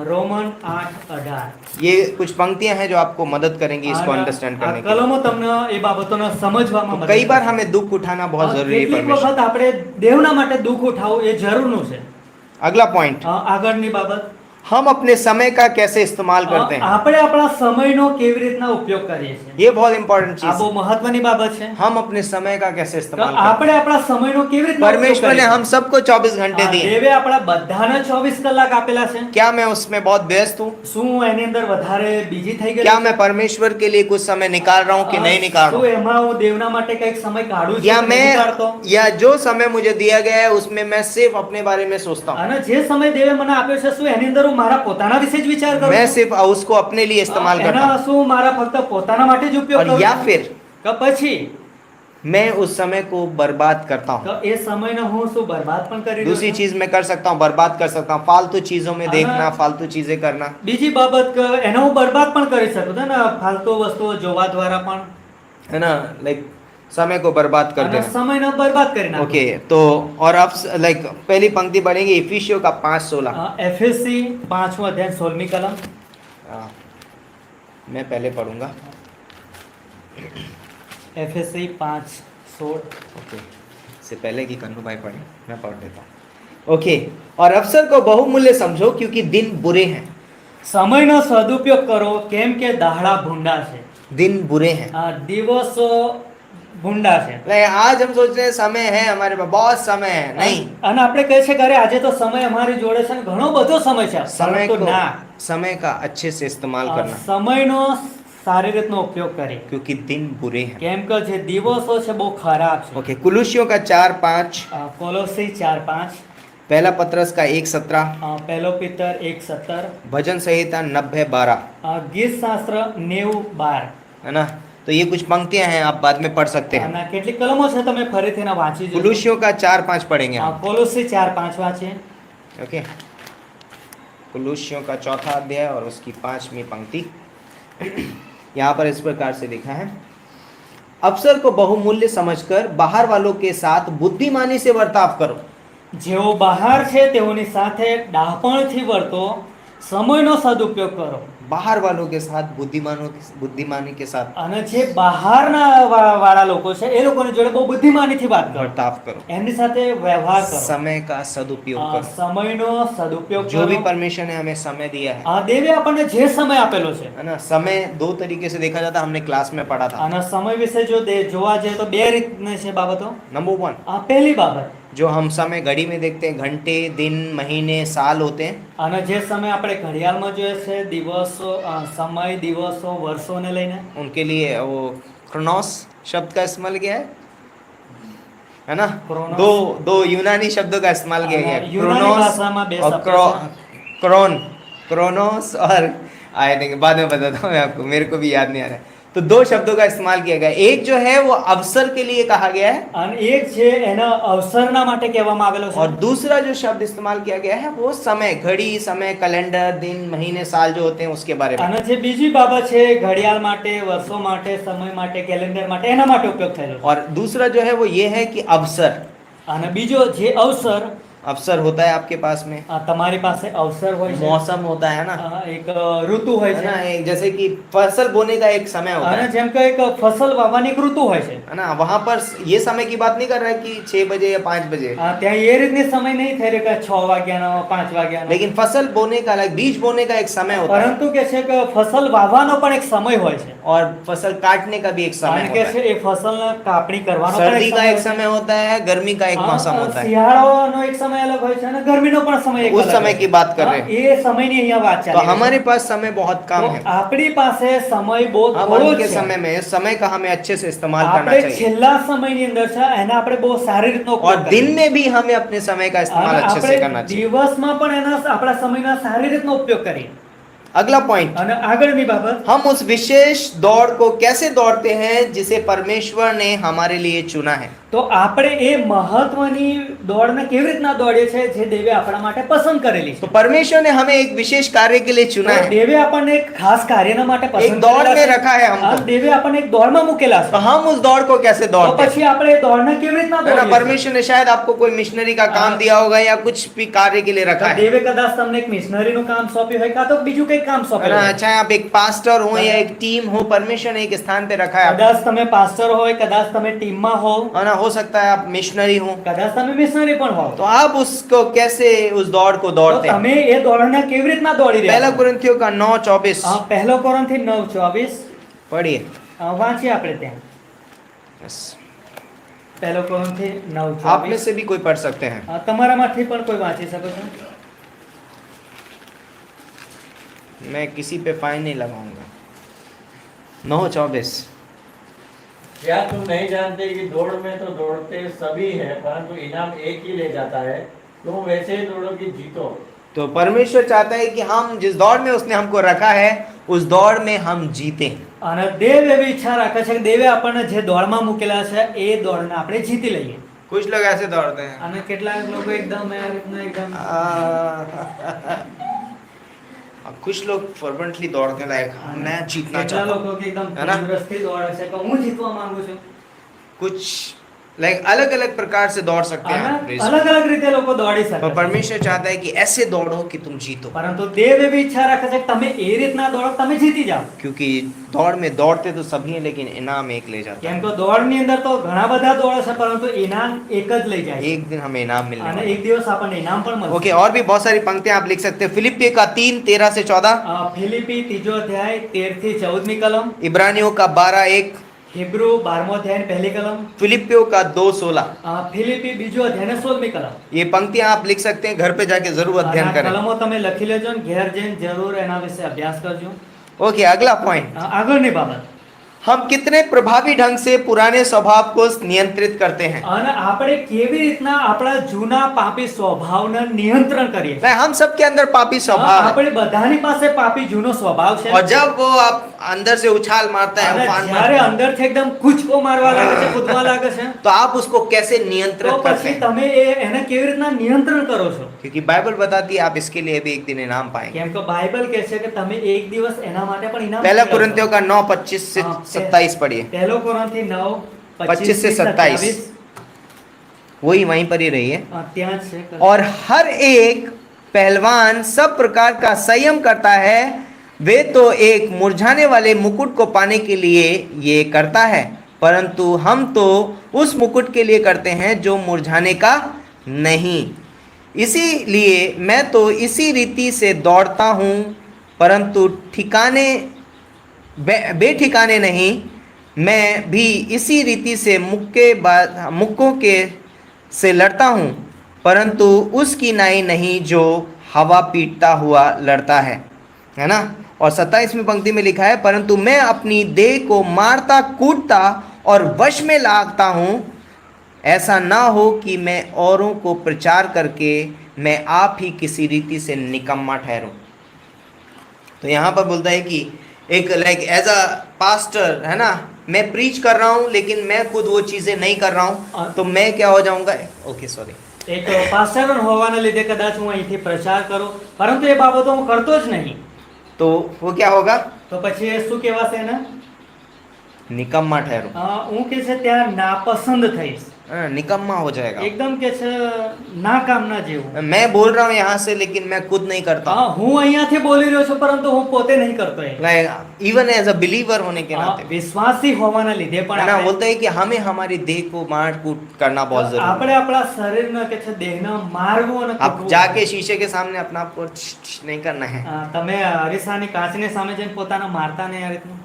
રોમન 8:18। ये कुछ पंक्तियां हैं जो आपको मदद करेंगी इसको अंडरस्टैंड આ करने के लिए। કલમો તમને એ બાબતોને સમજવામાં तो મદદ कई बार કરશે। हमें दुख उठाना बहुत जरूरी है કેટલીક परमेश्वर। વખત આપણે દેવના માટે દુઃખ ઉઠાવવું એ જરૂરનું છે। अगला पॉइंट, આગળની બાબત, हम अपने समय का कैसे इस्तेमाल करते हैं, આપણે આપણા સમયનો કેવી રીતના ઉપયોગ કરીએ છીએ, ये बहुत इंपॉर्टेंट આ चीज બહુ है। મહત્વની બાબત છે। हम अपने समय का कैसे તો इस्तेमाल करते આપણે આપણા સમયનો કેવી हैं। રીતના ઉપયોગ परमेश्वर ने કરીએ हम सबको 24 घंटे છીએ? दिए हैं। દેવે આપણા બધાને 24 કલાક આપેલા છે। क्या मैं उसमें बहुत व्यस्त हूँ? શું હું એની અંદર વધારે बिजी થઈ ગયો क्या છું? मैं परमेश्वर के लिए कुछ समय निकाल रहा हूँ कि नहीं निकाल रहा શું हूँ? એમાં હું દેવના માટે કંઈક સમય કાઢું છું या કે નહીં કાઢતો? मैं या जो समय मुझे दिया गया है उसमें मैं सिर्फ अपने बारे में सोचता हूँ, અને જે સમય દેવે મને આપ્યો છે શું એની અંદર હું મારા પોતાના વિશે જ વિચાર કરું मैं છું? सिर्फ उसको अपने लिए इस्तेमाल करता એના हूँ, શું મારા ફક્ત પોતાના માટે જ ઉપયોગ और કરું या છું? फिर કે પછી मैं उस समय को बर्बाद करता हूँ। તો એ સમયને હું શું બરબાદ પણ કરી રહ્યો दूसरी છું? चीज मैं कर सकता हूँ, बर्बाद कर सकता हूँ, फालतू चीजों में देखना, फालतू चीजें करना, બીજી બાબત કે એને હું બરબાદ પણ કરી શકું છું ને, ફાલતુ વસ્તુઓ જોવા દ્વારા પણ है ना। लाइक समय को बर्बाद कर અને देना। સમયને બરબાદ કરી નાખું। ओके तो और अब लाइक पहली पंक्ति पढ़ेंगे इफिसियों का 5:16। एफएससी 5वां अध्याय 16મી कलम। मैं पहले पढ़ूंगा। एफएससी 5:16। ओके इससे पहले कि कन्नू भाई पढ़े मैं पढ़ देता हूँ। ओके और अवसर को बहुमूल्य समझो क्योंकि दिन बुरे हैं। સમયનો સદુપયોગ કરો કેમ કે દાહડા ભૂંડા છે। दिन बुरे हैं। દિવસો ભૂંડા છે। like, आज हम सोच रहे हैं समय है हमारे पास, बहुत समय है, नहीं। અને આપણે કહે છે કે અરે આજે તો સમય અમારી જોડે છે ને ઘણો બધો સમય છે, समय પરંતુ को ના, समय का अच्छे से इस्तेमाल करना સમયનો સારી રીતનો ઉપયોગ કરે क्योंकि दिन बुरे हैं। કેમ કે જે દિવસો છે બહુ ખરાબ છે। ओके कुलुसियों का 4:5, કોલોસી 4:5, पहला पत्रस का 1:17, પહેલો પિતર 1:17, भजन संहिता 90:12, ગીત શાસ્ત્ર 90:12। है ना। तो तो ये कुछ पंक्तियां हैं, आप बाद में पढ़ सकते हैं। અને કેટલીક કલમો છે તમે ફરીથી એના વાંચી જોજો. कुलूसियों का 4-5 पढ़ेंगे हम। કોલોસી 4:5 વાંચીએ. ओके, कुलूसियों का 4था अध्याय और उसकी 5वीं पंक्ति। यहाँ पर इस प्रकार से लिखा है, अवसर को बहुमूल्य समझकर बाहर वालों के साथ बुद्धिमानी से बर्ताव करो। જેઓ બહાર છે તેઓની સાથે ડાપણથી વર્તો, સમયનો સદુપયોગ કરો. बाहर वालों के साथ बुद्धिमानी के साथ અને જે બહારના વાળા લોકો છે એ લોકોની જોડે બહુ બુદ્ધિમાનીથી વાત કરો, बर्ताव करो, એમની સાથે વ્યવહાર કરો, समय का सदुपयोग करो। સમયનો સદુપયોગ जो भी કરો. परमेश्वर ने हमें समय दिया है દેવે આપણને જે સમય આપેલો છે, ना, समय 2 तरीके से देखा जाता है, हमने क्लास में पढ़ा था। અને સમય વિશે જો જોવા જઈએ તો બે રીતની છે બાબતો. नंबर 1, પહેલી બાબત, जो हम समय घड़ी में देखते हैं, घंटे, दिन, महीने, साल होते हैं, અને જે સમય આપણે ઘડિયાળમાં જોઈએ છે, દિવસો, સમય, દિવસો, વર્ષોને લઈને, उनके लिए वो क्रोनोस शब्द का इस्तेमाल किया है ना। क्रोनोस। दो यूनानी शब्दों का इस्तेमाल किया गया है, यूनानी क्रोनोस भाषाમાં બે और શબ્દો क्रोनोस, और आए देंगे बाद में बताता हूँ मैं आपको, मेरे को भी याद नहीं आ रहा है। तो 2 शब्दों का इस्तेमाल किया गया है। एक जो है वो अवसर के लिए कहा गया है, અને એક છે એના અવસરના માટે કહેવામાં આવેલો છે, और दूसरा जो शब्द इस्तेमाल किया गया है वो समय, घड़ी, समय, कैलेंडर, दिन, महीने, साल जो होते हैं उसके बारे में। અને જે બીજી બાબત છે ઘડિયાળ માટે, વર્ષો માટે, સમય માટે, કેલેન્ડર માટે, એના માટે ઉપયોગ થયેલો છે. और दूसरा जो है वो ये है कि अवसर, અને બીજો જે અવસર, अवसर होता है आपके पास में, તમારી પાસે અવસર હોય છે, मौसम होता है ना, એક ઋતુ હોય है છે, ना, एक जैसे कि फसल बोने का एक समय होता અને है જેમ કે એક ફસલ વાવવાની એક ઋતુ હોય છે. ना। वहां पर ये समय की बात नहीं कर रहा है कि 6 बजे या 5 बजे, ત્યાં એ રીતની સમય નહીં થઈ રહ્યો કે 6 વાગ્યાનો, 5 वाग्याનો, लेकिन फसल बोने का अलग, बीज बोने का एक समय होता है, પરંતુ કે છે કે ફસલ વાવવાનો પણ એક સમય હોય છે, और फसल काटने का भी एक समय અને કે होता છે है। એ ફસલને કાપણી કરવાનો પણ सर्दी એક का સમય एक હોય છે. समय होता है, गर्मी का एक मौसम होता है। શિયાળાનો એક સમય અલગ હોય છે અને ગરમીનો પણ સમય એક उस અલગ समय હોય की છે. बात कर रहे हैं। એ સમયની અહીંયા વાત तो ચાલી રહી हमारे છે. पास समय बहुत कम તો है, આપણી પાસે સમય બહુ हम થોડો उनके છે. समय में इस समय का हमें अच्छे से इस्तेमाल करना આપણે चाहिए, છેલ્લા સમયની અંદર છે એને આપણે બહુ સારી રીતનો और ઉપયોગ दिन કરીએ. में भी हमें अपने समय का इस्तेमाल અને अच्छे से करना આપણે चाहिए। દિવસમાં પણ એના આપણા સમયનો સારી રીતનો ઉપયોગ કરીએ. अगला पॉइंट, અને આગળની બાબત, हम उस विशेष दौड़ को कैसे दौड़ते हैं जिसे परमेश्वर ने हमारे लिए चुना है। તો આપણે એ મહત્વની દોડને કેવી રીતના દોડીએ છે જે દેવે આપણા માટે પસંદ કરેલી तो છે. परमेश्वर ने हमें एक विशेष कार्य के लिए चुना તો है, દેવે આપણને એક ખાસ કાર્યના માટે एक પસંદ दौड़ કરેલા में છે. रखा है हमको। અને દેવે આપણને એક દોડમાં મૂકેલા तो છે. हम उस दौड़ को कैसे તો दौड़ते हैं, પછી આપણે એ દોડને કેવી રીતના है ना। દોડીએ છીએ? परमेश्वर ने शायद आपको कोई मिशनरी का काम दिया होगा या कुछ भी कार्य के लिए તો रखा है, દેવે કદાચ તમને એક મિશનરીનું કામ સોંપ્યું હોય કાં તો બીજું કંઈક કામ है સોંપેલું ना। હોય. चाहे आप एक पास्टर हो या एक टीम हो, परमेश्वर ने एक स्थान पे रखा है आपको, કદાચ તમે પાસ્ટર હોય, કદાચ તમે ટીમમાં હો, है ना। हो सकता है आप मिशनरी हो, કદાચ તમે મિશનરી પણ હો. तो आप उसको कैसे उस दौड़ को તો दौड़ते हैं। તમે એ દોડને કેવી રીતના દોડી રહ્યા पहला છો? कुरिन्थियों का 9:24 પહેલો કોરિન્થી 9:24 पढ़िए। વાંચીએ આપણે ત્યાં. Yes. પહેલો કોરિન્થી आप में 9:24 से भी कोई पढ़ सकते हैं। તમારામાંથી પણ કોઈ વાંચી શકો છો? मैं किसी पे फाइन नहीं लगाऊंगा। 9:24 क्या तुम नहीं जानते कि दौड़ में तो दौड़ते सभी हैं परंतु इनाम एक ही ले जाता है। तुम वैसे ही दौड़ो कि जीतो। तो परमेश्वर चाहता है कि हम जिस दौड़ में उसने हमको रखा है उस दौड़ में हम जीते। અને દેવ એવી ઈચ્છા રાખે છે કે દેવે આપણને જે દોડમાં મૂકેલા છે એ દોડને આપણે જીતી લઈએ. कुछ लोग ऐसे दौड़ते हैं, અને કેટલાક લોકો એકદમ આ રીતના એકદમ कुछ लोग फर्वेंटली दौड़ते हैं, लाइक मैं जीतना કેટલા चाहता हूँ। લોકો કે એકદમ है ना? તંદુરસ્તી દોડે છે કે હું જીતવા માંગુ છું. कुछ लाइक अलग अलग प्रकार से दौड़ सकते हैं आप रेस में। અલગ અલગ રીતે લોકો દોડી શકે पर છે. परमेश्वर चाहता है कि ऐसे दौड़ो कि तुम जीतो, પરંતુ દેવ એવી ઈચ્છા રાખે છે કે તમે એ રીતના દોડો કે તમે જીતી જાઓ. क्योंकि दौड़ में दौड़ते तो सभी हैं लेकिन इनाम एक ले जाता है। કેમ કે દોડની અંદર તો ઘણા બધા દોડે છે પરંતુ ઇનામ એક જ લઈ જાય છે. एक दिन हमें इनाम मिलने અને वाला એક દિવસ આપણને ઇનામ પણ है। મળશે. ओके, और भी बहुत सारी पंक्तियां आप लिख सकते हैं। फिलिपियों का 3:13 से 14, ફિલિપી 3 અધ્યાય 13 થી 14મી કલમ, इब्रानियों का 12:1, હિબ્રુ 12મો અધ્યાય પહેલી કલમ, फिलिपियों का 2:16। ફિલિપી 2 અધ્યાય 16મી કલમ. ये पंक्तियां आप लिख सकते हैं, घर पे जाके जरूर અને अध्ययन આ करें। કલમો તમે લખી લેજો ને ઘેર જઈને જરૂર એના વિશે અભ્યાસ કરજો. ओके, अगला पॉइंट, આગળની બાબત, हम कितने प्रभावी ढंग से पुराने स्वभाव को नियंत्रित करते हैं। અને આપણે કેવી રીતના આપણા જૂના પાપી સ્વભાવને નિયંત્રણ કરીએ છીએ? नहीं, हम सबके अंदर पापी स्वभाव है। આપણે બધાની પાસે પાપી જૂનો સ્વભાવ છે और जब वो आप अंदर से उछाल मारता है, અને उफान જ્યારે मारता है, અંદરથી એકદમ કૂચકો મારવા લાગે છે, કૂદવા લાગે છે, तो आप उसको कैसे તો नियंत्रित करते પછી हैं? તમે એને કેવી રીતના નિયંત્રણ કરો છો? क्योंकि बाइबल बताती है आप इसके लिए भी एक दिन इनाम पाएंगे। કેમ કે બાઇબલ કહે છે કે તમે એક દિવસ એના માટે પણ ઇનામ पहला મેળવશો. कुरिन्थियों का 9:25 से हाँ, 27 पढ़िए। પહેલો કોરિન્થી 9 25 से 27 वही वहीं पर ही रही है। ત્યાં જ છે. और हर एक पहलवान सब प्रकार का संयम करता है, वे तो एक मुरझाने वाले मुकुट को पाने के लिए ये करता है, परंतु हम तो उस मुकुट के लिए करते हैं जो मुरझाने का नहीं। इसीलिए मैं तो इसी रीति से दौड़ता हूँ, परंतु ठिकाने बेठिकाने नहीं। मैं भी इसी रीति से मुक्कों के से लड़ता हूँ, परंतु उसकी नाई नहीं जो हवा पीटता हुआ लड़ता है ना। और 27वीं पंक्ति में लिखा है, परंतु मैं अपनी देह को मारता कूटता और वश में लाता हूँ, ऐसा ना हो कि मैं औरों को प्रचार करके मैं आप ही किसी रीति से निकम्मा ठहरूं। तो यहाँ पर बोलता है कि एक लाइक एज अ पास्टर है ना, मैं प्रीच कर रहा हूँ लेकिन मैं खुद वो चीज़ें नहीं कर रहा हूँ, तो मैं क्या हो जाऊँगा? ओके सॉरी, એક પાસ્ટર હોવાને લીધે કદાચ હું અહીંથી પ્રચાર કરું, પરંતુ એ બાબતો હું કરતો જ નહીં, तो वो क्या होगा? તો પછી એ શું કહેવાશે એને? निकम्मा ठहरू, હું કે છે ત્યાં નાપસંદ થઈશ, निकम्मा हो जाएगा। એકદમ કે છે નાકામના જેવું. मैं बोल रहा हूँ यहाँ से लेकिन मैं खुद नहीं करता हूँ। હું અહીંયાથી બોલી રહ્યો છું પરંતુ હું પોતે नहीं करतो એ. Like even as a believer होने के नाते વિશ્વાસી હોવાના લીધે પણ है ना, આપણે बोलता है कि हमें हमारी देह को मार कूट करना बहुत जरूरी આપણે આપણા શરીરને કે છે દેહને મારવું અને है। आप કૂટવું. जाके शीशे के सामने अपना आप को नहीं करना है, તમે અરીસાની કાચની સામે જઈને પોતાને મારતા નહીં આ રીતનું.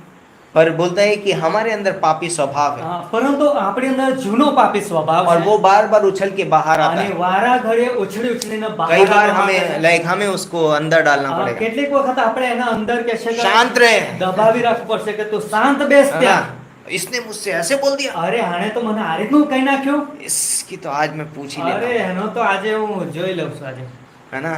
पर बोलता है कि हमारे अंदर पापी स्वभाव है પરંતુ આપણી અંદર જૂનો પાપી સ્વભાવ और છે वो बार बार उछल के बाहर आता અને है। વારા ઘડીએ ઉછળી ઉછળીને બહાર कई बार આવવા માંગે છે. हमें लाइक हमें उसको अंदर डालना पड़ेगा। કેટલીક વખત આપણે એના અંદર કે છે કે शांत रहे, દબાવી રાખવું પડશે કે તું શાંત બેસ है ત્યાં. ना? इसने मुझसे ऐसे बोल दिया, અરે આણે તો મને આ રીતનું કહી નાખ્યું. इसकी तो आज मैं पूछ ही અરે लेता એનો તો આજે હું જોઈ લઉં છું આજે. हूँ, है ना?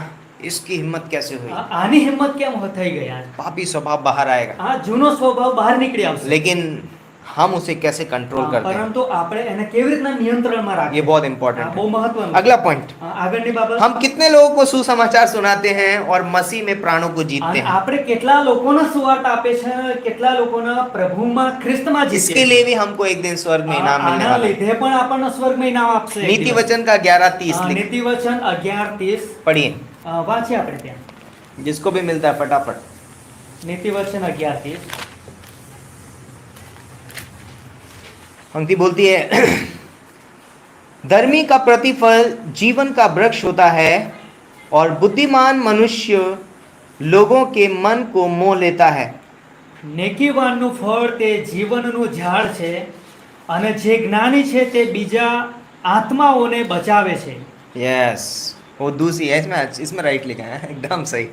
इसकी हिम्मत कैसे हुई? આની હિંમત કેમ થઈ ગઈ आज? पापी स्वभाव बाहर आएगा, આ જૂનો સ્વભાવ બહાર નીકળી આવશે. लेकिन हम उसे कैसे कंट्रोल करते हैं, પરંતુ આપણે એને કેવી રીતના નિયંત્રણમાં ये રાખીએ? बहुत આ इंपॉर्टेंट બહુ है। મહત્વનું છે. अगला पॉइंट, આગળની બાબત, हम कितने लोगों को सुसमाचार सुनाते हैं और मसीह में प्राणों को जीतते અને हैं? આપણે કેટલા લોકોને સુવાર્તા આપે છે, કેટલા લોકોને પ્રભુમાં ખ્રિસ્તમાં જીતીએ इसके છીએ. लिए भी हमको एक दिन स्वर्ग में इनाम मिलने આના वाला है। લીધે પણ આપણને સ્વર્ગમાં ઇનામ આપશે એક नीति દિવસ. वचन का 11:30 लिख નીતિ વચન 11:30 पढ़िए, વાંચીએ આપણે ત્યાં. जिसको भी मिलता है फटाफट। નીતિ વચન 11:30 पंक्ति बोलती है, धर्मी का प्रतिफल जीवन का वृक्ष होता है और बुद्धिमान मनुष्य लोगों के मन को मोह लेता है। નેકીવાનનું ફળ તે જીવનનું ઝાડ છે અને જે જ્ઞાની છે તે બીજા આત્માઓને બચાવે છે. यस, वो दूसरी है, इसमें राइट लिखा है, एकदम सही।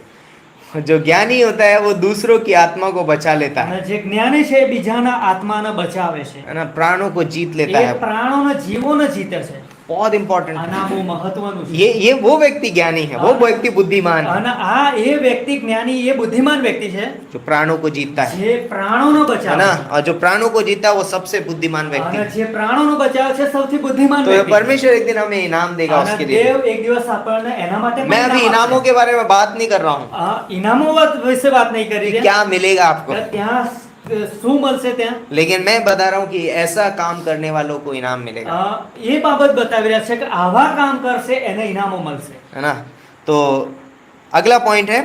जो ज्ञानी होता है वो दूसरों की आत्मा को बचा लेता है, અને જે જ્ઞાની છે એ બીજાના આત્માને બચાવે છે. है ना, प्राणों को जीत लेता એ है। પ્રાણોને જીવોને જીતે છે. बहुत इंपॉर्टेंट અને આ બહુ મહત્વનું છે. ये वो व्यक्ति ज्ञानी है, वो व्यक्ति बुद्धिमान है અને આ એ વ્યક્તિ જ્ઞાની, એ બુદ્ધિમાન વ્યક્તિ છે जो प्राणों को जीतता है જે પ્રાણોને है બચાવે ना। છે. और जो प्राणों को जीता है वो सबसे बुद्धिमान व्यक्ति અને है। જે પ્રાણોને બચાવે છે સૌથી બુદ્ધિમાન तो ये વ્યક્તિ છે. परमेश्वर एक दिन हमें इनाम देगा અને उसके लिए। દેવ એક દિવસ આપણને એના માટે પણ मैं अभी ઇનામ इनामों આપશે. के बारे में बात नहीं कर रहा हूँ ઇનામો વિશે વાત નહીં કરી कि રહ્યા. क्या मिलेगा आपको, ત્યાં શું મળશે ત્યાં? लेकिन मैं बता रहा हूँ कि ऐसा काम करने वालों को इनाम मिलेगा, એ बाबत बताવી રહ્યા છે કે आवा काम करશે એને ઇનામો મળશે. है ना। तो अगला पॉइंट है,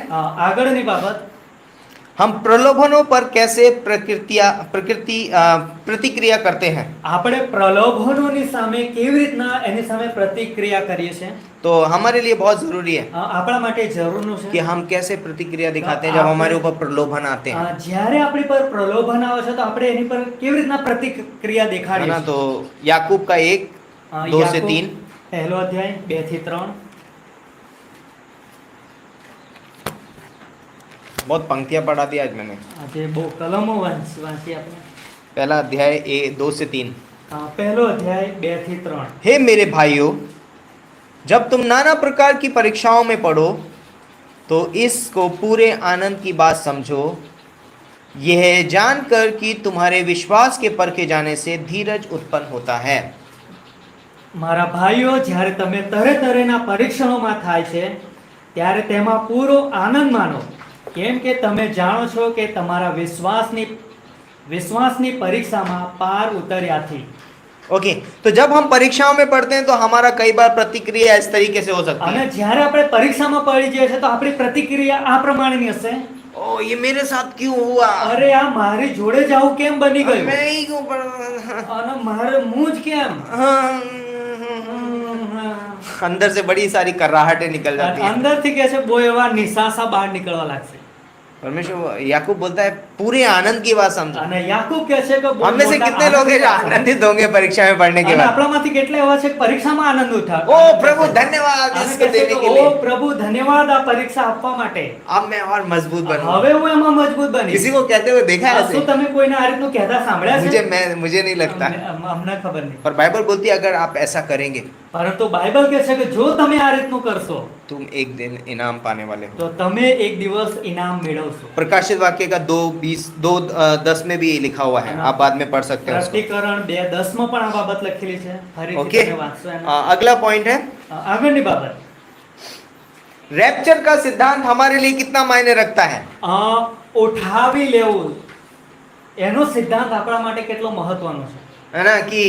આગળની બાબત, हम प्रलोभनों पर कैसे प्रतिक्रिया करते हैं। આપણે પ્રલોભનોની સામે કેવી રીતના એની સામે પ્રતિક્રિયા કરીએ છીએ. तो हमारे लिए बहुत जरूरी है આપણા માટે જરૂરનું कि છે. हम कैसे प्रतिक्रिया दिखाते हैं जब हमारे ऊपर प्रलोभन आते हैं, જ્યારે આપણી પર પ્રલોભન આવે છે તો આપણે એની પર કેવી રીતના પ્રતિક્રિયા है દેખાડીએ ना। છીએ. तो याकूब का 1:2 से 3, પહેલો અધ્યાય 2 થી 3. बहुत पंक्तियां पढ़ा दी आज मैंने। આજે બહુ કલમો વાંચી આપણે. पहला अध्याय 2 से 3। પહેલો અધ્યાય 2 થી 3। हे मेरे भाइयों, जब तुम नाना प्रकार की परीक्षाओं में पढ़ो तो इसको पूरे आनंद की बात समझो, यह जानकर कि तुम्हारे विश्वास के परखे जाने से धीरज उत्पन्न होता है। મારા ભાઈઓ, જ્યારે તમે તરે તરેના પરીક્ષણોમાં થાય છે ત્યારે તેમાં પૂરો આનંદ માનો, કેમ કે તમે જાણો છો કે તમારા વિશ્વાસની પરીક્ષામાં પાર ઉતર્યાથી। ओके, तो जब हम परीक्षाओं में पढ़ते हैं तो हमारा कई बार प्रतिक्रिया इस तरीके से हो सकती અને है, જ્યારે આપણે પરીક્ષામાં પડી જઈએ છે તો આપણી પ્રતિક્રિયા આ પ્રમાણેની હશે, ओ ये मेरे साथ क्यों हुआ, અરે આ મારી જોડે જ આવું કેમ બની ગયું, मैं ही क्यों અને મારે હું જ કેમ। अंदर से बड़ी सारी कर्राहटें निकल जाती हैं। અંદરથી કહે છે બહુ એવા નિસાસા બહાર નીકળવા લાગશે। परमेश्वर याकूब बोलता है पूरे आनंद की बात समझो। અને યાકૂબ કહે છે કે બહુ हम में से મોટા कितने लोग हैं जो આનંદ आनंदित होंगे परीक्षा में पढ़ने के અને बाद? આપણામાંથી કેટલા એવા છે કે પરીક્ષામાં આનંદ ઉઠાવે? ओ प्रभु धन्यवाद અને इसको કહે છે देने કે, के ઓ लिए, પ્રભુ ધન્યવાદ આ પરીક્ષા આપવા માટે। अब मैं और मजबूत बनूंगा। હવે હું એમાં મજબૂત બની। किसी को कहते हुए देखा है શું ऐसे? તમે કોઈને આ રીતનું કહેતા સાંભળ્યા છે? मुझे नहीं लगता, અમને ખબર નહીં, पर बाइबल बोलती है अगर आप ऐसा करेंगे પરંતુ બાઇબલ કહે છે કે જો તમે આ રીતનું કરશો तुम एक दिन इनाम पाने वाले हो। તો તમે એક દિવસ ઇનામ મેળવશો। प्रकाशित वाक्य का 2:20-2:10 में भी लिखा हुआ है, आप बाद में पढ़ सकते हैं उसको। પ્રકટીકરણ 2:10 માં પણ આ બાબત લખેલી છે, ફરીથી ओके, તમે વાંચશો એને। अगला पॉइंट है આગળની બાબત, रैप्चर का सिद्धांत हमारे लिए कितना मायने रखता है। ઉઠાવી લેવું એનો સિદ્ધાંત આપણા માટે કેટલો મહત્વનો છે। है ना, कि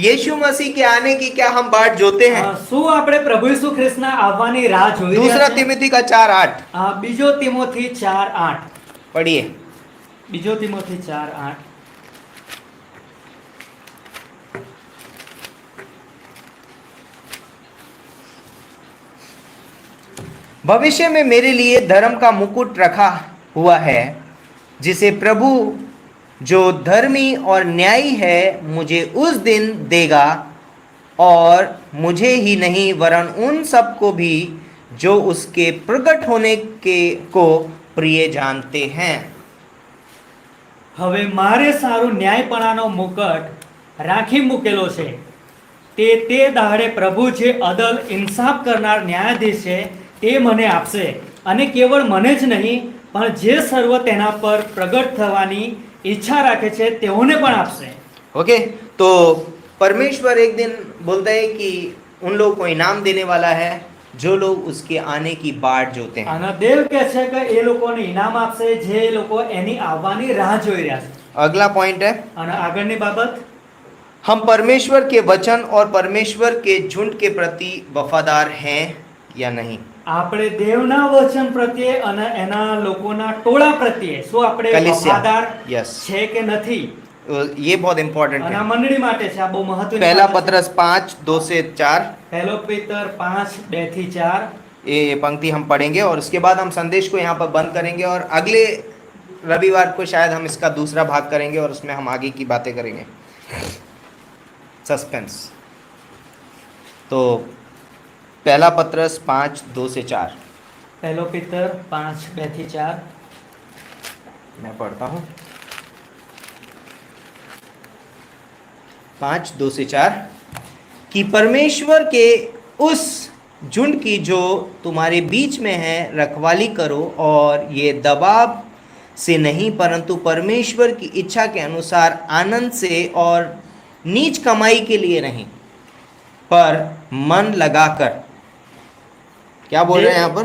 यीशु मसीह के आने की क्या हम बाट जोते हैं? શું આપણે પ્રભુ ઈસુ ખ્રિસ્તના આવવાની રાહ જોઈ રહ્યા दूसरा છીએ? तिमोथी का 4:8 બીજો તિમોથી 4:8। पढ़िए। બીજો તિમોથી 4:8। भविष्य में मेरे लिए धर्म का मुकुट रखा हुआ है, जिसे प्रभु जो धर्मी और न्यायी है मुझे उस दिन देगा, और मुझे ही नहीं वरन उन सबको भी जो उसके प्रकट होने के को प्रिय जानते हैं। હવે મારે સારું ન્યાયપણાનો મુકટ રાખી મૂકેલો છે, તે દાડે પ્રભુ જે અદલ ઇન્સાફ કરનાર ન્યાયાધીશ છે તે મને આપશે, અને કેવળ મને જ નહીં પણ જે સર્વ તેના પર પ્રગટ થવાની ઈચ્છા રાખે છે તેઓને પણ આપશે। ओके, तो परमेश्वर एक दिन बोलता है कि उन लोगों को इनाम देने वाला है जो लोग उसके आने की बाट जोते हैं। અને દેવ કહે છે કે એ લોકોને ઇનામ આપશે જે લોકો એની આવવાની રાહ જોઈ રહ્યા છે। अगला पॉइंट है, અને આગળની બાબત, हम परमेश्वर के वचन और परमेश्वर के झुंड के प्रति वफादार हैं या नहीं। આપણે દેવના વચન પ્રત્યે અને એના લોકોના ટોળા પ્રત્યે શું આપણે કલીસિયા, વફાદાર yes. છે કે નથી? ये बहुत इंपॉर्टेंट અને है। આ મંડળી માટે છે, આ બહુ મહત્વની पहला બાબત છે। पत्रस 5:2-4 પહેલો પેતર 5:2-4। ये पंक्ति हम पढ़ेंगे और उसके बाद हम संदेश को यहाँ पर बंद करेंगे, और अगले रविवार को शायद हम इसका दूसरा भाग करेंगे और उसमें हम आगे की बातें करेंगे। सस्पेंस। तो पहला पत्रस 5:2-4 પહેલો પેતર 5:2-4। मैं पढ़ता हूँ। 5:2-4 कि परमेश्वर के उस झुंड की जो तुम्हारे बीच में है रखवाली करो, और ये दबाव से नहीं परंतु परमेश्वर की इच्छा के अनुसार आनंद से, और नीच कमाई के लिए नहीं पर मन लगाकर। क्या बोल रहे हैं यहाँ पर?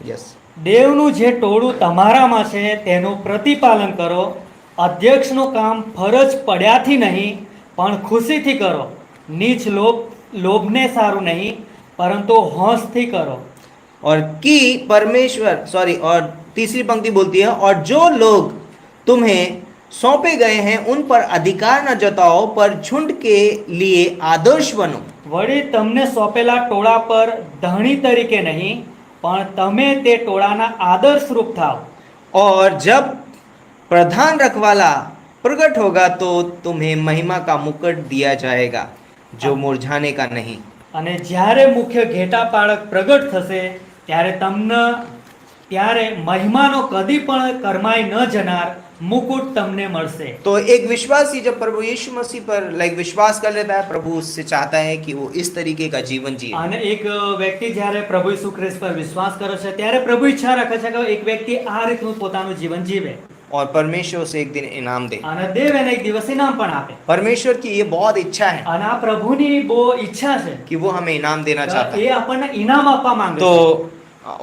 यस, દેવનું જે ટોળું તમારામાં છે તેનું પ્રતિપાલન કરો, અધ્યક્ષનું કામ ફરજ પડ્યાથી નહીં પણ ખુશીથી કરો, નીચ લોભને સારું નહીં પરંતુ હોંશથી કરો। और कि परमेश्वर और तीसरी पंक्ति बोलती है, और जो लोग तुम्हें सौंपे गए हैं उन पर अधिकार न जताओ पर झुंड के लिए आदर्श बनो। વળી તમને સોંપેલા ટોળા પર ધણી તરીકે નહીં પણ તમે તે ટોળાના આદર્શરૂપ થાવ। और जब प्रधान रखवाला प्रकट होगा तो तुम्हें महिमा का मुकुट दिया जाएगा जो मुरझाने का नहीं। અને જ્યારે મુખ્ય ઘેટા પાળક પ્રગટ થશે ત્યારે મહિમાનો કદી પણ કરમાઈ ન જનાર મુકુટ તમને મળશે. तो एक विश्वासी जब प्रभु यीशु मसीह पर विश्वास कर लेता है, प्रभु उससे चाहता है कि वो इस तरीके का जीवन जिए. અને એક વ્યક્તિ જ્યારે પ્રભુ ઈસુ ખ્રિસ્ત પર વિશ્વાસ કરે છે ત્યારે પ્રભુ ઈચ્છા રાખે છે કે એક વ્યક્તિ આ રીતનું પોતાનું જીવન જીવે और परमेश्वर उसे एक दिन इनाम दे. અને દેવ એને એક દિવસ ઇનામ પણ આપે. परमेश्वर की ये बहुत इच्छा है અને આ પ્રભુની બહુ ઈચ્છા છે कि वो हमें इनाम देना चाहता એ है. આપણને ઇનામ આપવા માંગે तो છે.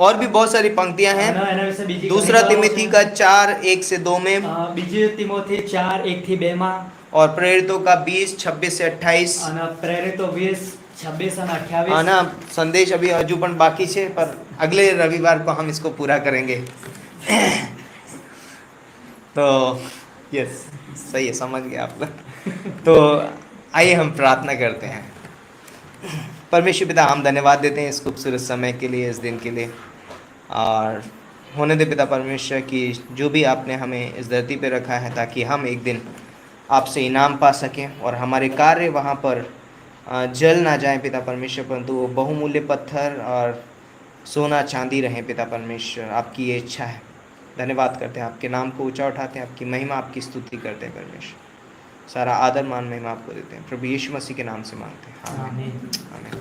और भी बहुत सारी पंक्तियां हैं. અને એના વિશે બીજી दूसरा ઘણી વાતો तिमोथी છે. का 4:1-2 में, બીજી તિમોથી 4:1-2 માં और प्रेरितों का 20:26-28. અને પ્રેરિતો 20:26 અને 28 आना संदेश अभी हजू पण बाकी छे, पर अगले रविवार को हम इसको पूरा करेंगे. तो यस, सही है, समझ गए आप लोग. तो आइए हम प्रार्थना करते हैं. परमेश्वर पिता, हम धन्यवाद देते हैं इस खूबसूरत समय के लिए, इस दिन के लिए. और होने दे पिता परमेश्वर कि जो भी आपने हमें इस धरती पे रखा है, ताकि हम एक दिन आपसे इनाम पा सकें और हमारे कार्य वहाँ पर जल ना जाए पिता परमेश्वर, परंतु वो बहुमूल्य पत्थर और सोना चांदी रहें पिता परमेश्वर. आपकी ये इच्छा है. धन्यवाद करते हैं, आपके नाम को ऊंचा उठाते हैं, आपकी महिमा, आपकी स्तुति करते हैं परमेश्वर. सारा आदर मान महिमा आपको देते हैं, प्रभु यीशु मसीह के नाम से मांगते हैं. आमीन. આમીન. आमीन.